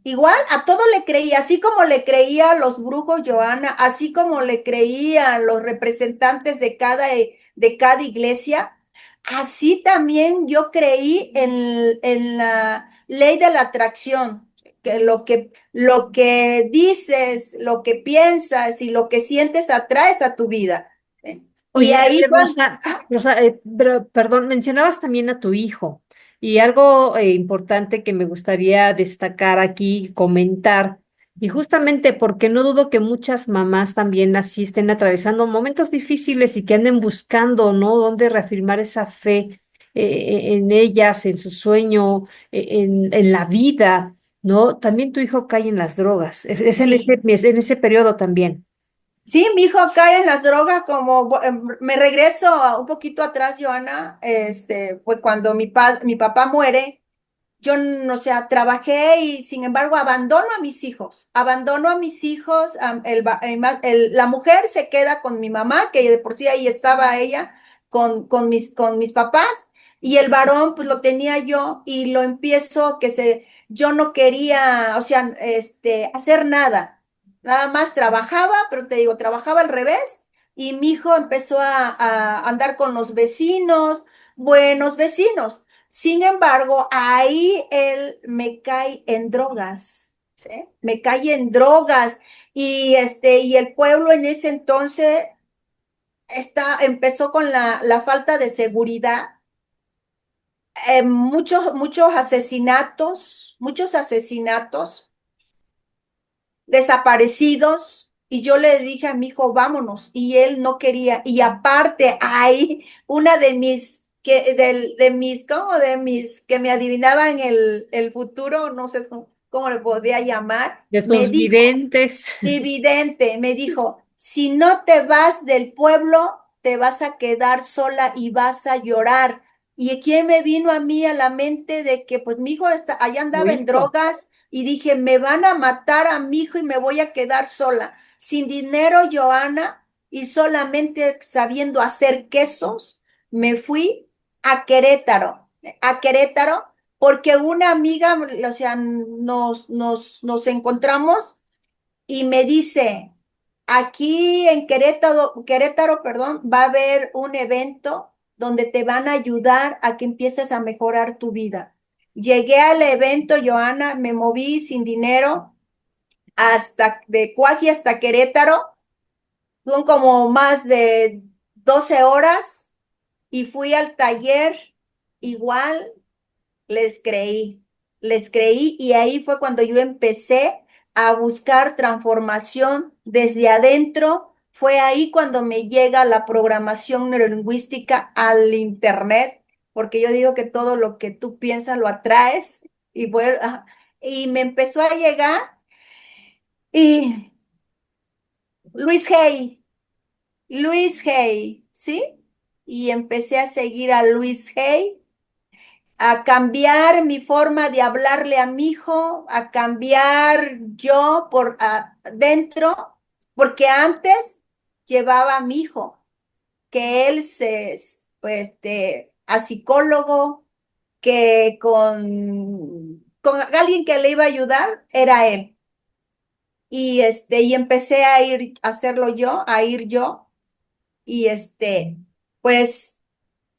igual a todo le creía, así como le creía a los brujos, Joana, así como le creía a los representantes de cada iglesia, así también yo creí en la ley de la atracción, que lo que dices, lo que piensas y lo que sientes atraes a tu vida. ¿Eh? Y Oye, ahí oye, fue, Rosa, Rosa, pero, perdón, mencionabas también a tu hijo y algo importante que me gustaría destacar aquí, comentar, y justamente porque no dudo que muchas mamás también así estén atravesando momentos difíciles y que anden buscando, ¿no? Dónde reafirmar esa fe en ellas, en su sueño, en la vida, ¿no? También tu hijo cae en las drogas, es sí. en ese periodo también. Sí, mi hijo cae en las drogas como me regreso un poquito atrás, Joana, pues cuando mi papá muere, yo no, o sea, trabajé y sin embargo abandono a mis hijos, la mujer se queda con mi mamá, que de por sí ahí estaba ella, con mis papás, y el varón pues lo tenía yo y lo empiezo yo no quería, o sea, hacer nada más trabajaba, pero te digo, trabajaba al revés, y mi hijo empezó a andar con los vecinos, buenos vecinos. Sin embargo, ahí él me cae en drogas, ¿sí? Me cae en drogas y el pueblo en ese entonces empezó con la falta de seguridad, muchos asesinatos, muchos asesinatos. desaparecidos, y yo le dije a mi hijo, vámonos, y él no quería. Y aparte, ahí, una de mis, ¿cómo? De mis, que me adivinaban el futuro, no sé cómo le podía llamar, De me tus dijo, videntes. mi vidente me dijo, si no te vas del pueblo, te vas a quedar sola y vas a llorar. ¿Y quién me vino a mí a la mente de que pues mi hijo allá Tu andaba en hijo. drogas y dije, me van a matar a mi hijo y me voy a quedar sola, sin dinero, Joana, y solamente sabiendo hacer quesos, me fui a Querétaro, porque una amiga, o sea, nos encontramos y me dice, aquí en Querétaro, perdón, va a haber un evento donde te van a ayudar a que empieces a mejorar tu vida. Llegué al evento, Joana, me moví sin dinero hasta de Cuaji hasta Querétaro, son como más de 12 horas y fui al taller igual les creí y ahí fue cuando yo empecé a buscar transformación desde adentro. Fue ahí cuando me llega la programación neurolingüística al internet, porque yo digo que todo lo que tú piensas lo atraes y me empezó a llegar y Luis Hay, Luis Hay, ¿sí? Y empecé a seguir a Luis Hay, a cambiar mi forma de hablarle a mi hijo, a cambiar yo por adentro, porque antes llevaba a mi hijo, que él pues, a psicólogo, que con alguien que le iba a ayudar, era él. Y empecé a ir, a hacerlo yo, a ir yo, y pues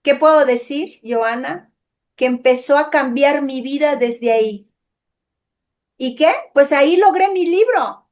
¿qué puedo decir, Joana? Que empezó a cambiar mi vida desde ahí. ¿Y qué? Pues ahí logré mi libro,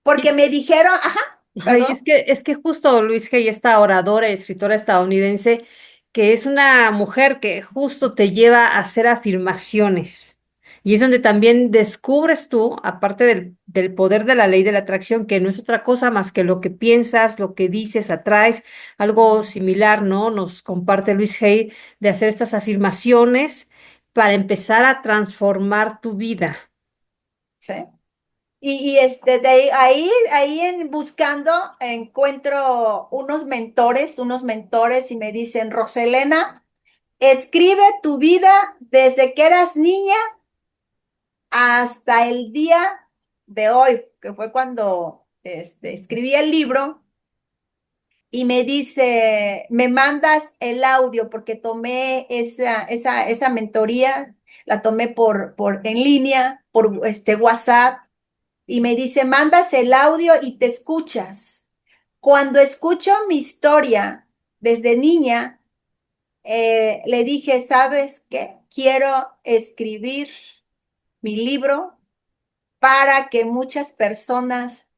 porque me dijeron, ajá, Ay, perdón, es que justo Luis Hay, esta oradora y escritora estadounidense, que es una mujer que justo te lleva a hacer afirmaciones. Y es donde también descubres tú, aparte del poder de la ley de la atracción, que no es otra cosa más que lo que piensas, lo que dices, atraes, algo similar, ¿no? Nos comparte Luis Hay de hacer estas afirmaciones para empezar a transformar tu vida. ¿sí? De ahí buscando encuentro unos mentores y me dicen, Roselena, escribe tu vida desde que eras niña hasta el día de hoy, que fue cuando escribí el libro, y me dice, me mandas el audio porque tomé esa mentoría, la tomé en línea, por WhatsApp, y me dice, mandas el audio y te escuchas. Cuando escucho mi historia desde niña, le dije, ¿sabes qué? Quiero escribir mi libro para que muchas personas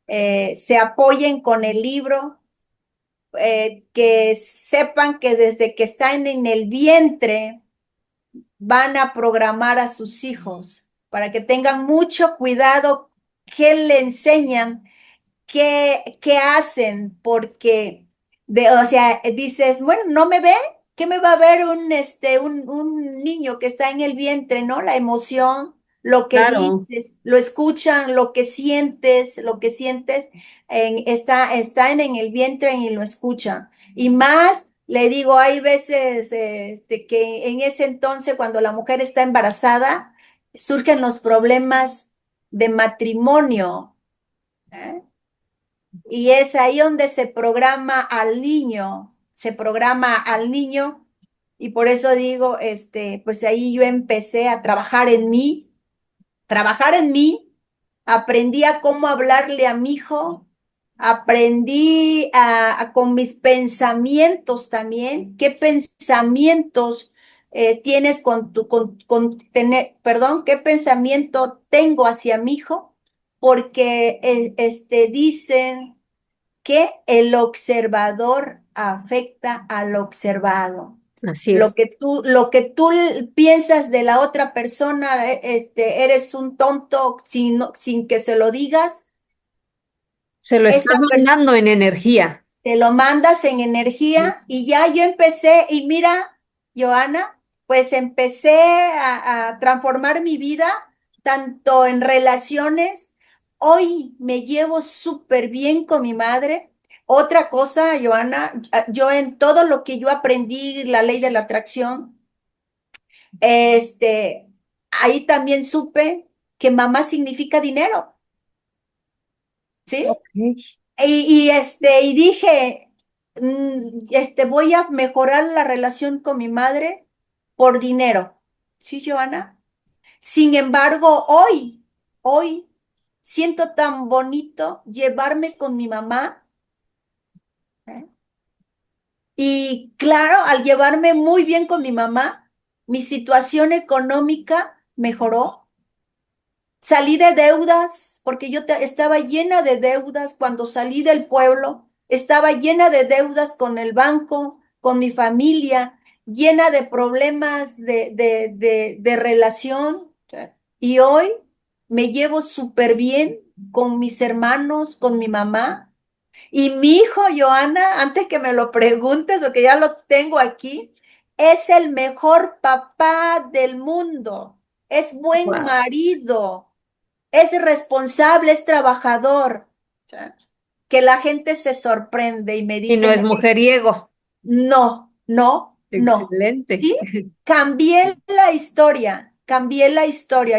se apoyen con el libro, que sepan que desde que están en el vientre van a programar a sus hijos para que tengan mucho cuidado qué le enseñan, qué hacen, porque, o sea, dices, bueno, no me ve, ¿qué me va a ver un niño que está en el vientre, ¿no? La emoción, lo que Claro. dices, lo escuchan, lo que sientes, está en el vientre y lo escuchan. Y más, le digo, hay veces que en ese entonces, cuando la mujer está embarazada, surgen los problemas de matrimonio. ¿Eh? Y es ahí donde se programa al niño, y por eso digo, pues ahí yo empecé a trabajar en mí, aprendí a cómo hablarle a mi hijo, aprendí con mis pensamientos también, qué pensamientos tienes perdón, qué pensamiento tengo hacia mi hijo, porque dicen que el observador afecta al observado. Así es. Lo que tú piensas de la otra persona, eres un tonto sin que se lo digas. Se lo Esa estás persona mandando en energía. te lo mandas en Sí. energía y ya yo empecé, y mira, Joana, pues empecé a transformar mi vida, tanto en relaciones. Hoy me llevo súper bien con mi madre. Otra cosa, Joana, yo en todo lo que yo aprendí, la ley de la atracción, ahí también supe que mamá significa dinero, ¿sí? Ok. Y dije, voy a mejorar la relación con mi madre por dinero. ¿Sí, Joana? Sin embargo, hoy, siento tan bonito llevarme con mi mamá, ¿eh? Y claro, al llevarme muy bien con mi mamá, mi situación económica mejoró. Salí de deudas, porque estaba llena de deudas cuando salí del pueblo, estaba llena de deudas con el banco, con mi familia, llena de problemas de relación. Y hoy me llevo súper bien con mis hermanos, con mi mamá. Y mi hijo, Joana, antes que me lo preguntes, porque ya lo tengo aquí, es el mejor papá del mundo, es buen Wow. marido, es responsable, es trabajador. O sea, que la gente se sorprende y me Y no es dicen, mujeriego. no, no, no. Excelente. ¿Sí? Cambié la historia,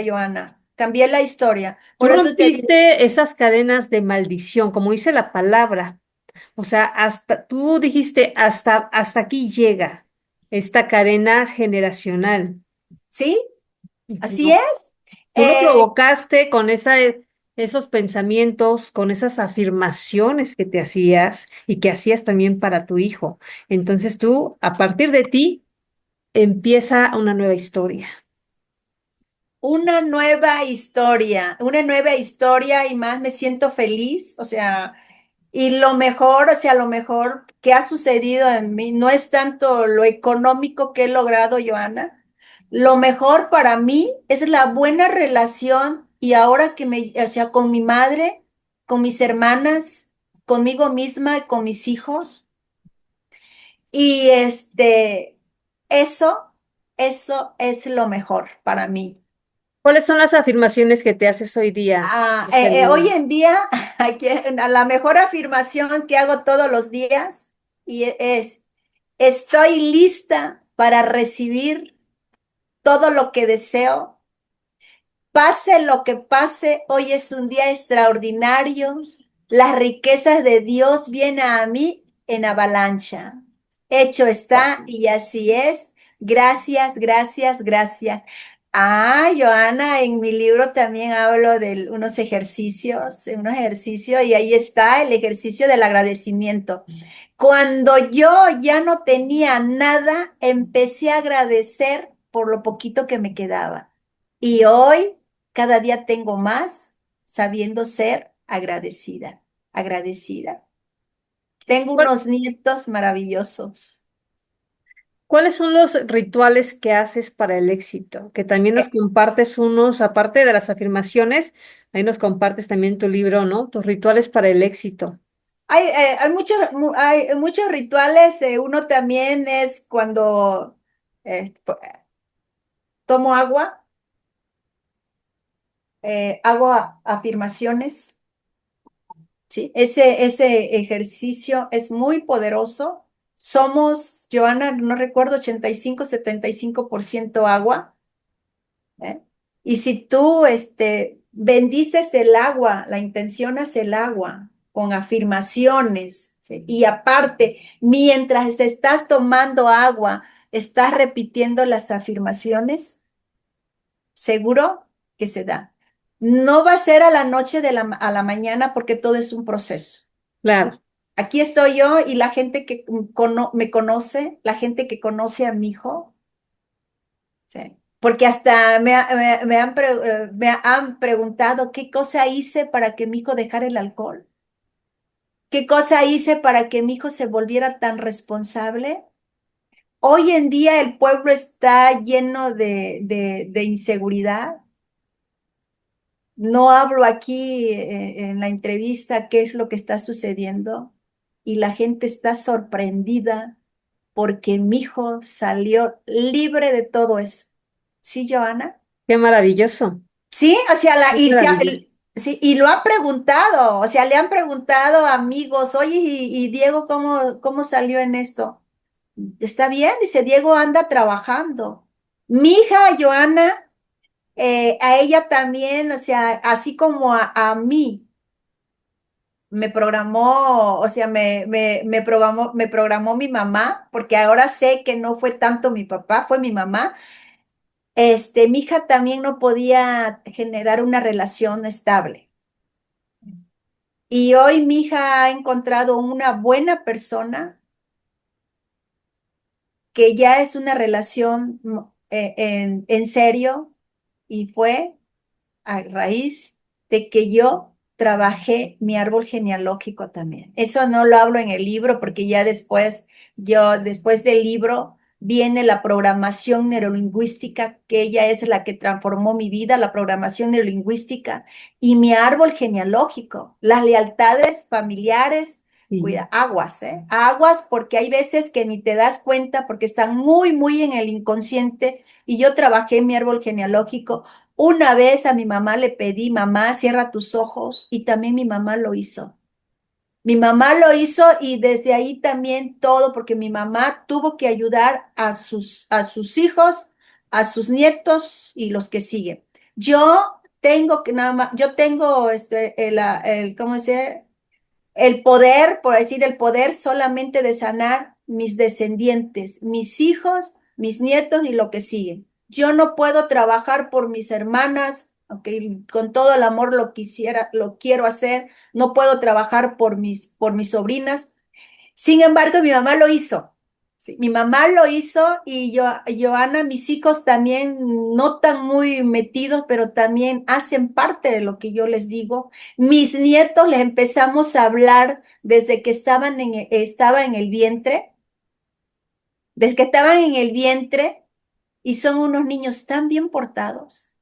Joana, cambié la historia. Tú Por eso te digo, rompiste esas cadenas de maldición, como dice la palabra. O sea, hasta tú dijiste, hasta aquí llega esta cadena generacional. ¿sí? Así Ujú. es. Tú lo Eh, provocaste con esos pensamientos, con esas afirmaciones que te hacías y que hacías también para tu hijo. Entonces tú, a partir de ti, empieza una nueva historia. una nueva historia y más me siento feliz, o sea, y lo mejor, o sea, lo mejor que ha sucedido en mí no es tanto lo económico que he logrado, Joana. Lo mejor para mí es la buena relación y ahora o sea, con mi madre, con mis hermanas, conmigo misma, con mis hijos. Y eso, eso es lo mejor para mí. ¿Cuáles son las afirmaciones que te haces hoy día, Hoy Celina? en día, la mejor afirmación que hago todos los días es, estoy lista para recibir todo lo que deseo. Pase lo que pase, hoy es un día extraordinario. Las riquezas de Dios vienen a mí en avalancha. Hecho está y así es. Gracias, gracias, gracias. Joana, en mi libro también hablo de unos ejercicios y ahí está el ejercicio del agradecimiento. Cuando yo ya no tenía nada, empecé a agradecer por lo poquito que me quedaba. Y hoy cada día tengo más sabiendo ser agradecida, agradecida. Tengo ¿Cuál- unos nietos maravillosos. ¿Cuáles son los rituales que haces para el éxito? Que también nos Eh, compartes unos, aparte de las afirmaciones, ahí nos compartes también tu libro, ¿no? Tus rituales para el éxito. hay muchos rituales. Uno también es cuando tomo agua, hago afirmaciones. ¿Sí? Ese ejercicio es muy poderoso. Somos, Joana, no recuerdo, 85-75% agua, ¿eh? Y si tú bendices el agua, la intencionas el agua con afirmaciones, ¿sí? Y aparte, mientras estás tomando agua, estás repitiendo las afirmaciones, seguro que se da. No va a ser a la noche a la mañana porque todo es un proceso. Claro. Aquí estoy yo y la gente que me conoce, la gente que conoce a mi hijo, ¿sí? Porque hasta me han preguntado qué cosa hice para que mi hijo dejara el alcohol, qué cosa hice para que mi hijo se volviera tan responsable. Hoy en día el pueblo está lleno de inseguridad. No hablo aquí en la entrevista qué es lo que está sucediendo y la gente está sorprendida porque mi hijo salió libre de todo eso. ¿Sí, Joana? Qué maravilloso, Sí, o sea, qué maravilloso. sí, y lo ha preguntado, o sea, le han preguntado amigos, oye, y Diego, ¿cómo salió en esto? Está bien, dice, Diego anda trabajando. Mi hija, Joana, a ella también, o sea, así como a mí, me programó, o sea, me programó mi mamá, porque ahora sé que no fue tanto mi papá, fue mi mamá. Mi hija también no podía generar una relación estable. Y hoy mi hija ha encontrado una buena persona que ya es una relación en serio y fue a raíz de que yo trabajé mi árbol genealógico también. Eso no lo hablo en el libro porque ya después, después del libro, viene la programación neurolingüística, que ella es la que transformó mi vida, la programación neurolingüística y mi árbol genealógico, las lealtades familiares. Sí. Cuida, aguas, ¿eh? Aguas porque hay veces que ni te das cuenta porque están muy, muy en el inconsciente y yo trabajé mi árbol genealógico una vez a mi mamá le pedí, mamá, cierra tus ojos, y también mi mamá lo hizo. Mi mamá lo hizo y desde ahí también todo, porque mi mamá tuvo que ayudar a sus hijos, a sus nietos y los que siguen. Yo tengo que nada más, yo tengo ¿cómo se el poder, por decir, el poder solamente de sanar mis descendientes, mis hijos, mis nietos y lo que sigue. Yo no puedo trabajar por mis hermanas, aunque con todo el amor lo quisiera, lo quiero hacer. No puedo trabajar por mis sobrinas. Sin embargo, mi mamá lo hizo. Sí, mi mamá lo hizo y yo, Joana, mis hijos también no tan muy metidos, pero también hacen parte de lo que yo les digo. Mis nietos les empezamos a hablar desde que estaba en el vientre, desde que estaban en el vientre y son unos niños tan bien portados.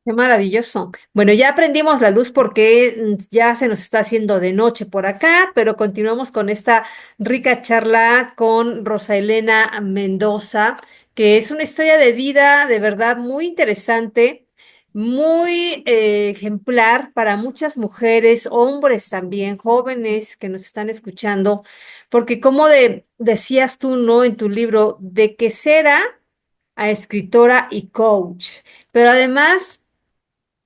Qué maravilloso. Bueno, ya aprendimos la luz porque ya se nos está haciendo de noche por acá, pero continuamos con esta rica charla con Rosa Elena Mendoza, que es una historia de vida de verdad muy interesante, muy ejemplar para muchas mujeres, hombres también, jóvenes que nos están escuchando, porque decías tú, ¿no? En tu libro, de quesera a escritora y coach, pero además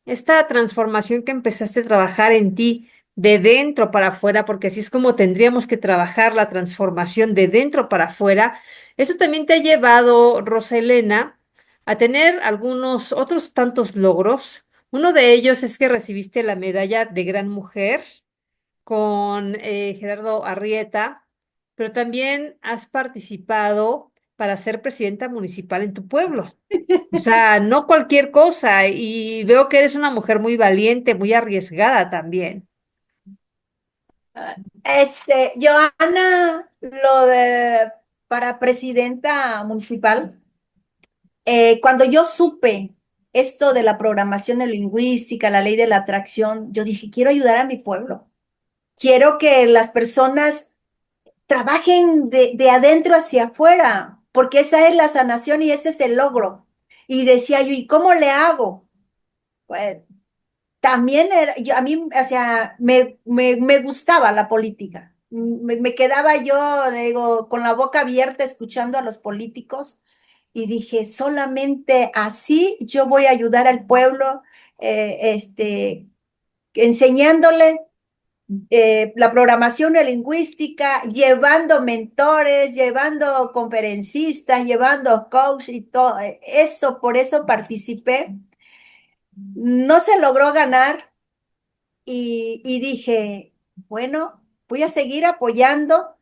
esta transformación que empezaste a trabajar en ti de dentro para afuera, porque así es como tendríamos que trabajar la transformación de dentro para afuera, eso también te ha llevado, Rosa Elena, a tener algunos otros tantos logros. Uno de ellos es que recibiste la medalla de Gran Mujer con Gerardo Arrieta, pero también has participado para ser presidenta municipal en tu pueblo. O sea, no cualquier cosa. Y veo que eres una mujer muy valiente, muy arriesgada también. Joana, para presidenta municipal. Cuando yo supe esto de la programación neurolingüística, la ley de la atracción, yo dije, quiero ayudar a mi pueblo. Quiero que las personas trabajen de adentro hacia afuera, porque esa es la sanación y ese es el logro. Y decía yo, ¿y cómo le hago? Pues también a mí, o sea, me gustaba la política. Me quedaba yo, digo, con la boca abierta escuchando a los políticos y dije, solamente así yo voy a ayudar al pueblo, enseñándole la programación lingüística, llevando mentores, llevando conferencistas, llevando coach y todo. Eso, por eso participé. No se logró ganar y dije, bueno, voy a seguir apoyando.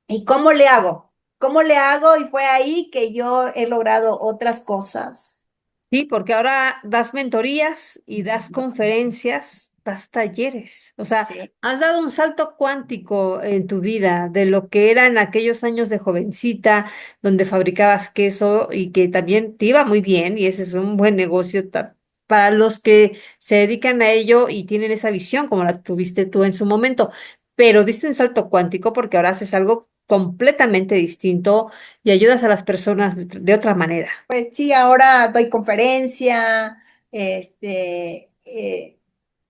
¿Y cómo le hago? ¿Cómo le hago? Y fue ahí que yo he logrado otras cosas. Sí, porque ahora das mentorías y das conferencias das talleres. O sea, Sí. has dado un salto cuántico en tu vida de lo que era en aquellos años de jovencita, donde fabricabas queso y que también te iba muy bien, y ese es un buen negocio para los que se dedican a ello y tienen esa visión como la tuviste tú en su momento. Pero diste un salto cuántico porque ahora haces algo completamente distinto y ayudas a las personas de otra manera. Pues sí, ahora doy conferencia,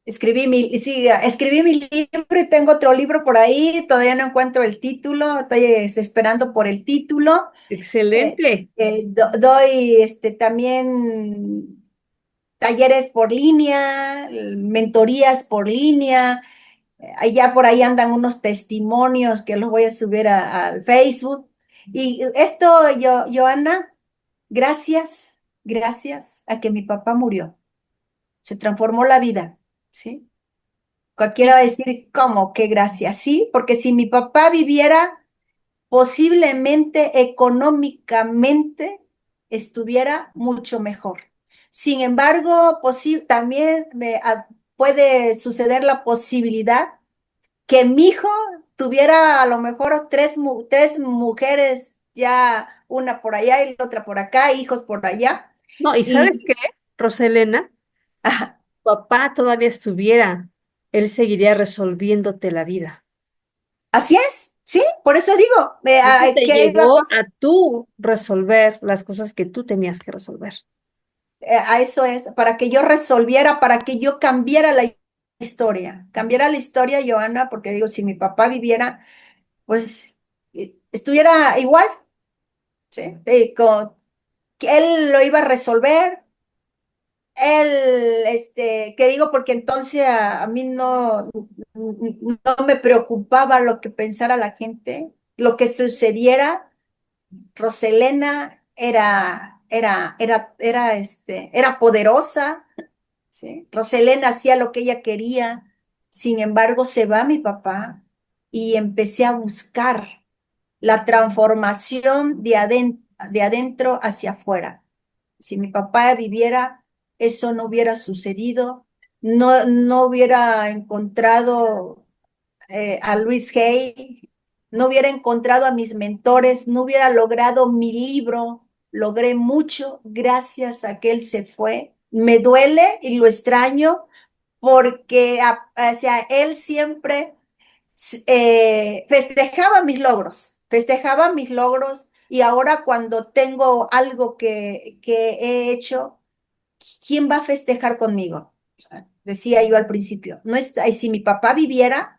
escribí mi libro y tengo otro libro por ahí, todavía no encuentro el título, estoy esperando por el título. Excelente. Doy también talleres por línea, mentorías por línea. Allá por ahí andan unos testimonios que los voy a subir al Facebook. Y esto, Joana, gracias, gracias a que mi papá murió. Se transformó la vida, ¿sí? Cualquiera Sí. va a decir, ¿cómo? Qué gracias, sí, porque si mi papá viviera, posiblemente económicamente estuviera mucho mejor. Sin embargo, también puede suceder la posibilidad que mi hijo tuviera a lo mejor tres mujeres, ya una por allá y la otra por acá, hijos por allá. No, ¿y sabes qué, Y Roselena? Si ajá, tu papá todavía estuviera, él seguiría resolviéndote la vida. así es, ¿sí? Por eso digo, Eso te que iba a llevó a tú resolver las cosas que tú tenías que resolver. a eso es, para que yo resolviera, para que yo cambiara la historia, Joana, porque digo, si mi papá viviera, pues estuviera igual, ¿sí? Que él lo iba a resolver. ¿Qué digo? Porque entonces a mí no me preocupaba lo que pensara la gente, lo que sucediera. Roselena era poderosa, ¿sí? Roselena hacía lo que ella quería. Sin embargo, se va mi papá y empecé a buscar la transformación de adentro hacia afuera. Si mi papá viviera, eso no hubiera sucedido, no hubiera encontrado a Luis Hay, no hubiera encontrado a mis mentores, no hubiera logrado mi libro. Logré mucho gracias a que él se fue. Me duele y lo extraño porque o sea, él siempre festejaba mis logros y ahora cuando tengo algo que he hecho, ¿quién va a festejar conmigo? O sea, decía yo al principio, no es, ay, si mi papá viviera,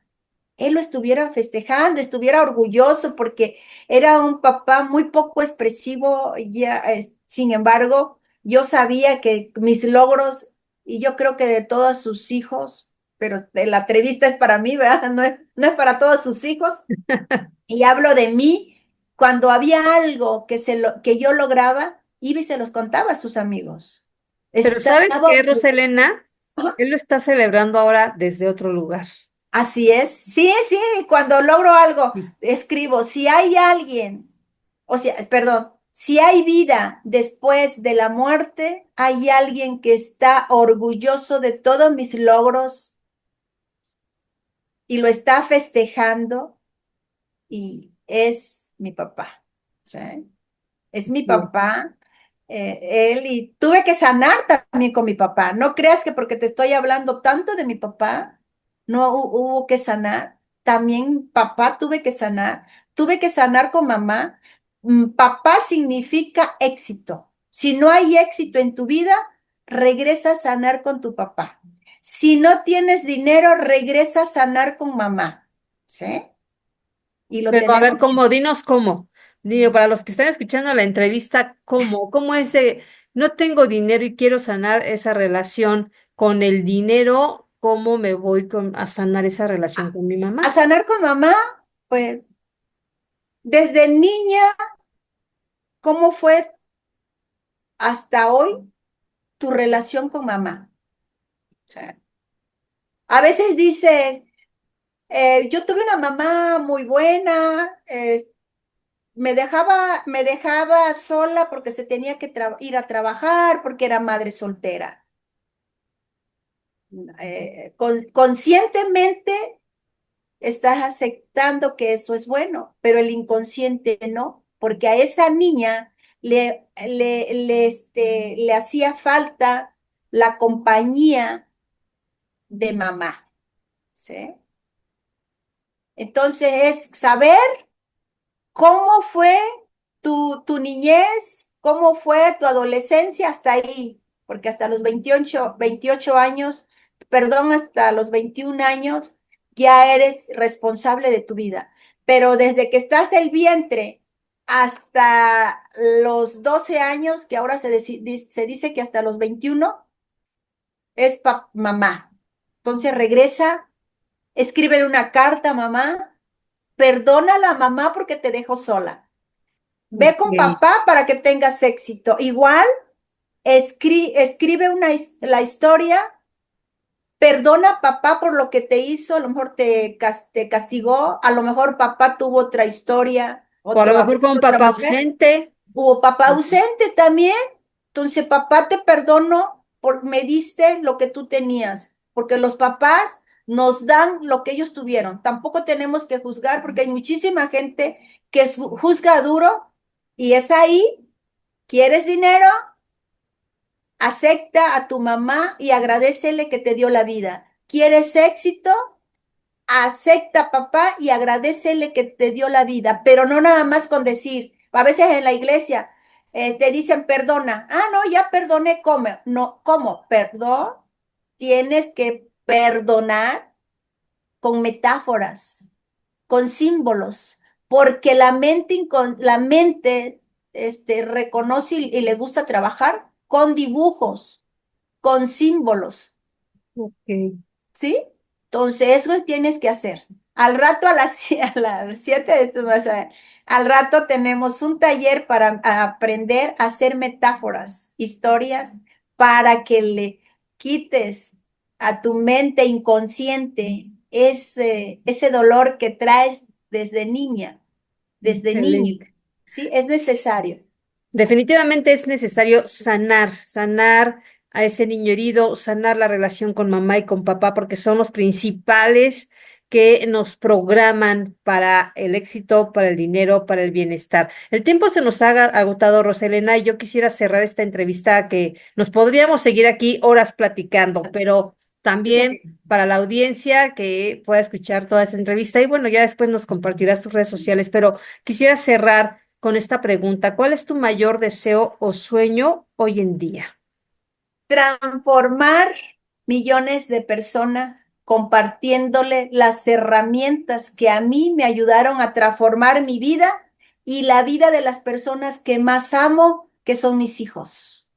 él lo estuviera festejando, estuviera orgulloso porque era un papá muy poco expresivo, ya, sin embargo, yo sabía que mis logros, y yo creo que de todos sus hijos, pero la entrevista es para mí, ¿verdad? No es para todos sus hijos, y hablo de mí, cuando había algo que yo lograba, iba y se los contaba a sus amigos. Pero Estaba ¿sabes qué, Roselena? Él lo está celebrando ahora desde otro lugar. Así es. Sí, sí, cuando logro algo, Sí. escribo, si hay alguien, o sea, perdón, si hay vida después de la muerte, hay alguien que está orgulloso de todos mis logros y lo está festejando y es mi papá. ¿Sí? Es mi Bien. papá, él, y tuve que sanar también con mi papá. No creas que porque te estoy hablando tanto de mi papá, no hubo que sanar. También papá tuve que sanar con mamá. Papá significa éxito. Si no hay éxito en tu vida, regresa a sanar con tu papá. Si no tienes dinero, regresa a sanar con mamá. ¿Sí? Y lo Pero a ver, tenemos. ¿cómo? Dinos cómo. Digo, para los que están escuchando la entrevista, ¿cómo? ¿Cómo es de no tengo dinero y quiero sanar esa relación con el dinero? ¿Cómo me voy a sanar esa relación con mi A mamá? sanar con mamá, pues desde niña, ¿cómo fue hasta hoy tu relación con mamá? O sea, a veces dices, yo tuve una mamá muy buena, me dejaba sola porque se tenía que ir a trabajar, porque era madre soltera. Conscientemente estás aceptando que eso es bueno, pero el inconsciente no, porque a esa niña le hacía falta la compañía de mamá, ¿sí? Entonces es saber cómo fue tu niñez, cómo fue tu adolescencia hasta ahí, porque hasta los 28 años, perdón, hasta los 21 años, ya eres responsable de tu vida. Pero desde que estás el vientre hasta los 12 años, que ahora se dice que hasta los 21 es mamá. Entonces regresa, escríbele una carta a mamá, perdona a la mamá porque te dejó sola. Ve con Ok. papá para que tengas éxito. Igual, escribe la historia, perdona a papá por lo que te hizo, a lo mejor te castigó, a lo mejor papá tuvo otra historia, O a lo otro mejor amor, fue un otra papá mujer, ausente. hubo papá ausente también. Entonces, papá, te perdono por me diste lo que tú tenías, porque los papás nos dan lo que ellos tuvieron. Tampoco tenemos que juzgar porque hay muchísima gente que juzga duro y es ahí. ¿Quieres dinero? Acepta a tu mamá y agradecele que te dio la vida. ¿Quieres éxito? Acepta a papá y agradecele que te dio la vida, pero no nada más con decir, a veces en la iglesia te dicen perdona. Ah, no, ya perdoné, ¿cómo? No, ¿cómo? Perdón. Tienes que perdonar con metáforas, con símbolos, porque la mente reconoce y le gusta trabajar con dibujos, con símbolos, Ok. ¿sí? Entonces, eso tienes que hacer. Al rato, a las 7 de tu al rato tenemos un taller para aprender a hacer metáforas, historias, para que le quites a tu mente inconsciente ese dolor que traes desde niño, Excelente. ¿sí? Es necesario. Definitivamente es necesario sanar a ese niño herido, sanar la relación con mamá y con papá, porque son los principales que nos programan para el éxito, para el dinero, para el bienestar. El tiempo se nos ha agotado, Roselena, y yo quisiera cerrar esta entrevista que nos podríamos seguir aquí horas platicando, pero también Sí. para la audiencia que pueda escuchar toda esta entrevista y bueno, ya después nos compartirás tus redes sociales, pero quisiera cerrar con esta pregunta. ¿Cuál es tu mayor deseo o sueño hoy en día? Transformar millones de personas compartiéndole las herramientas que a mí me ayudaron a transformar mi vida y la vida de las personas que más amo, que son mis hijos.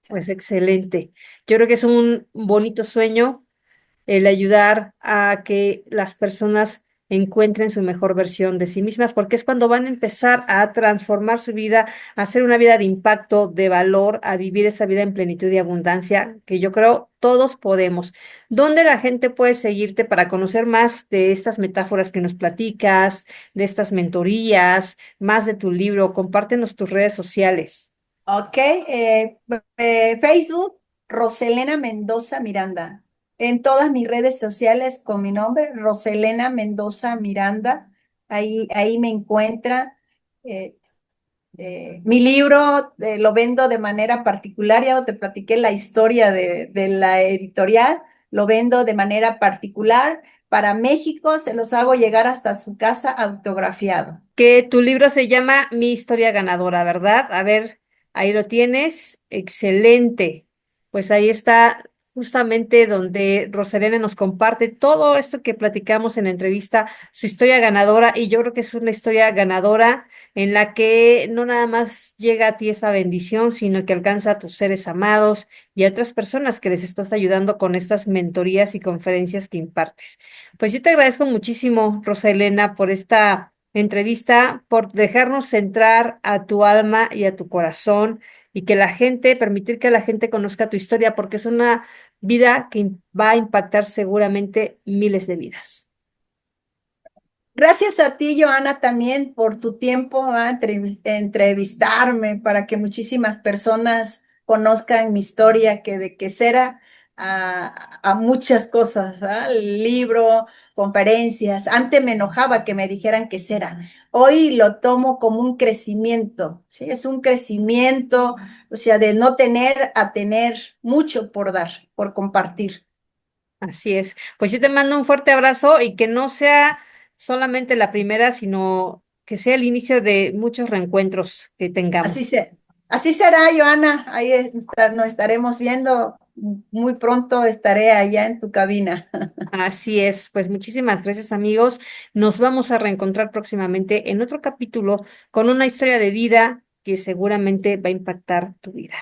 Pues excelente. Yo creo que es un bonito sueño el ayudar a que las personas encuentren su mejor versión de sí mismas, porque es cuando van a empezar a transformar su vida, a hacer una vida de impacto, de valor, a vivir esa vida en plenitud y abundancia, que yo creo todos podemos. ¿Dónde la gente puede seguirte para conocer más de estas metáforas que nos platicas, de estas mentorías, más de tu libro? Compártenos tus redes sociales. Ok, Facebook, Roselena Mendoza Miranda. En todas mis redes sociales con mi nombre, Roselena Mendoza Miranda. Ahí me encuentra. Eh, Mi libro lo vendo de manera particular, ya no te platiqué la historia de la editorial, lo vendo de manera particular. Para México se los hago llegar hasta su casa autografiado. Que tu libro se llama Mi historia ganadora, ¿verdad? A ver, ahí lo tienes. Excelente. Pues ahí está justamente donde Rosalena nos comparte todo esto que platicamos en la entrevista, su historia ganadora, y yo creo que es una historia ganadora en la que no nada más llega a ti esa bendición, sino que alcanza a tus seres amados y a otras personas que les estás ayudando con estas mentorías y conferencias que impartes. Pues yo te agradezco muchísimo, Rosalena, por esta entrevista, por dejarnos entrar a tu alma y a tu corazón y que la gente, permitir que la gente conozca tu historia, porque es una vida que va a impactar seguramente miles de vidas. Gracias a ti, Joana, también por tu tiempo a entrevistarme para que muchísimas personas conozcan mi historia, que de que será a muchas cosas, ¿ah? Libro, conferencias. Antes me enojaba que me dijeran que será. Hoy lo tomo como un crecimiento, ¿sí? Es un crecimiento, o sea, de no tener a tener mucho por dar, por compartir. Así es. Pues yo te mando un fuerte abrazo y que no sea solamente la primera, sino que sea el inicio de muchos reencuentros que tengamos. Así será, Joana. Ahí nos estaremos viendo. Muy pronto estaré allá en tu cabina. Así es. Pues muchísimas gracias, amigos. Nos vamos a reencontrar próximamente en otro capítulo con una historia de vida que seguramente va a impactar tu vida.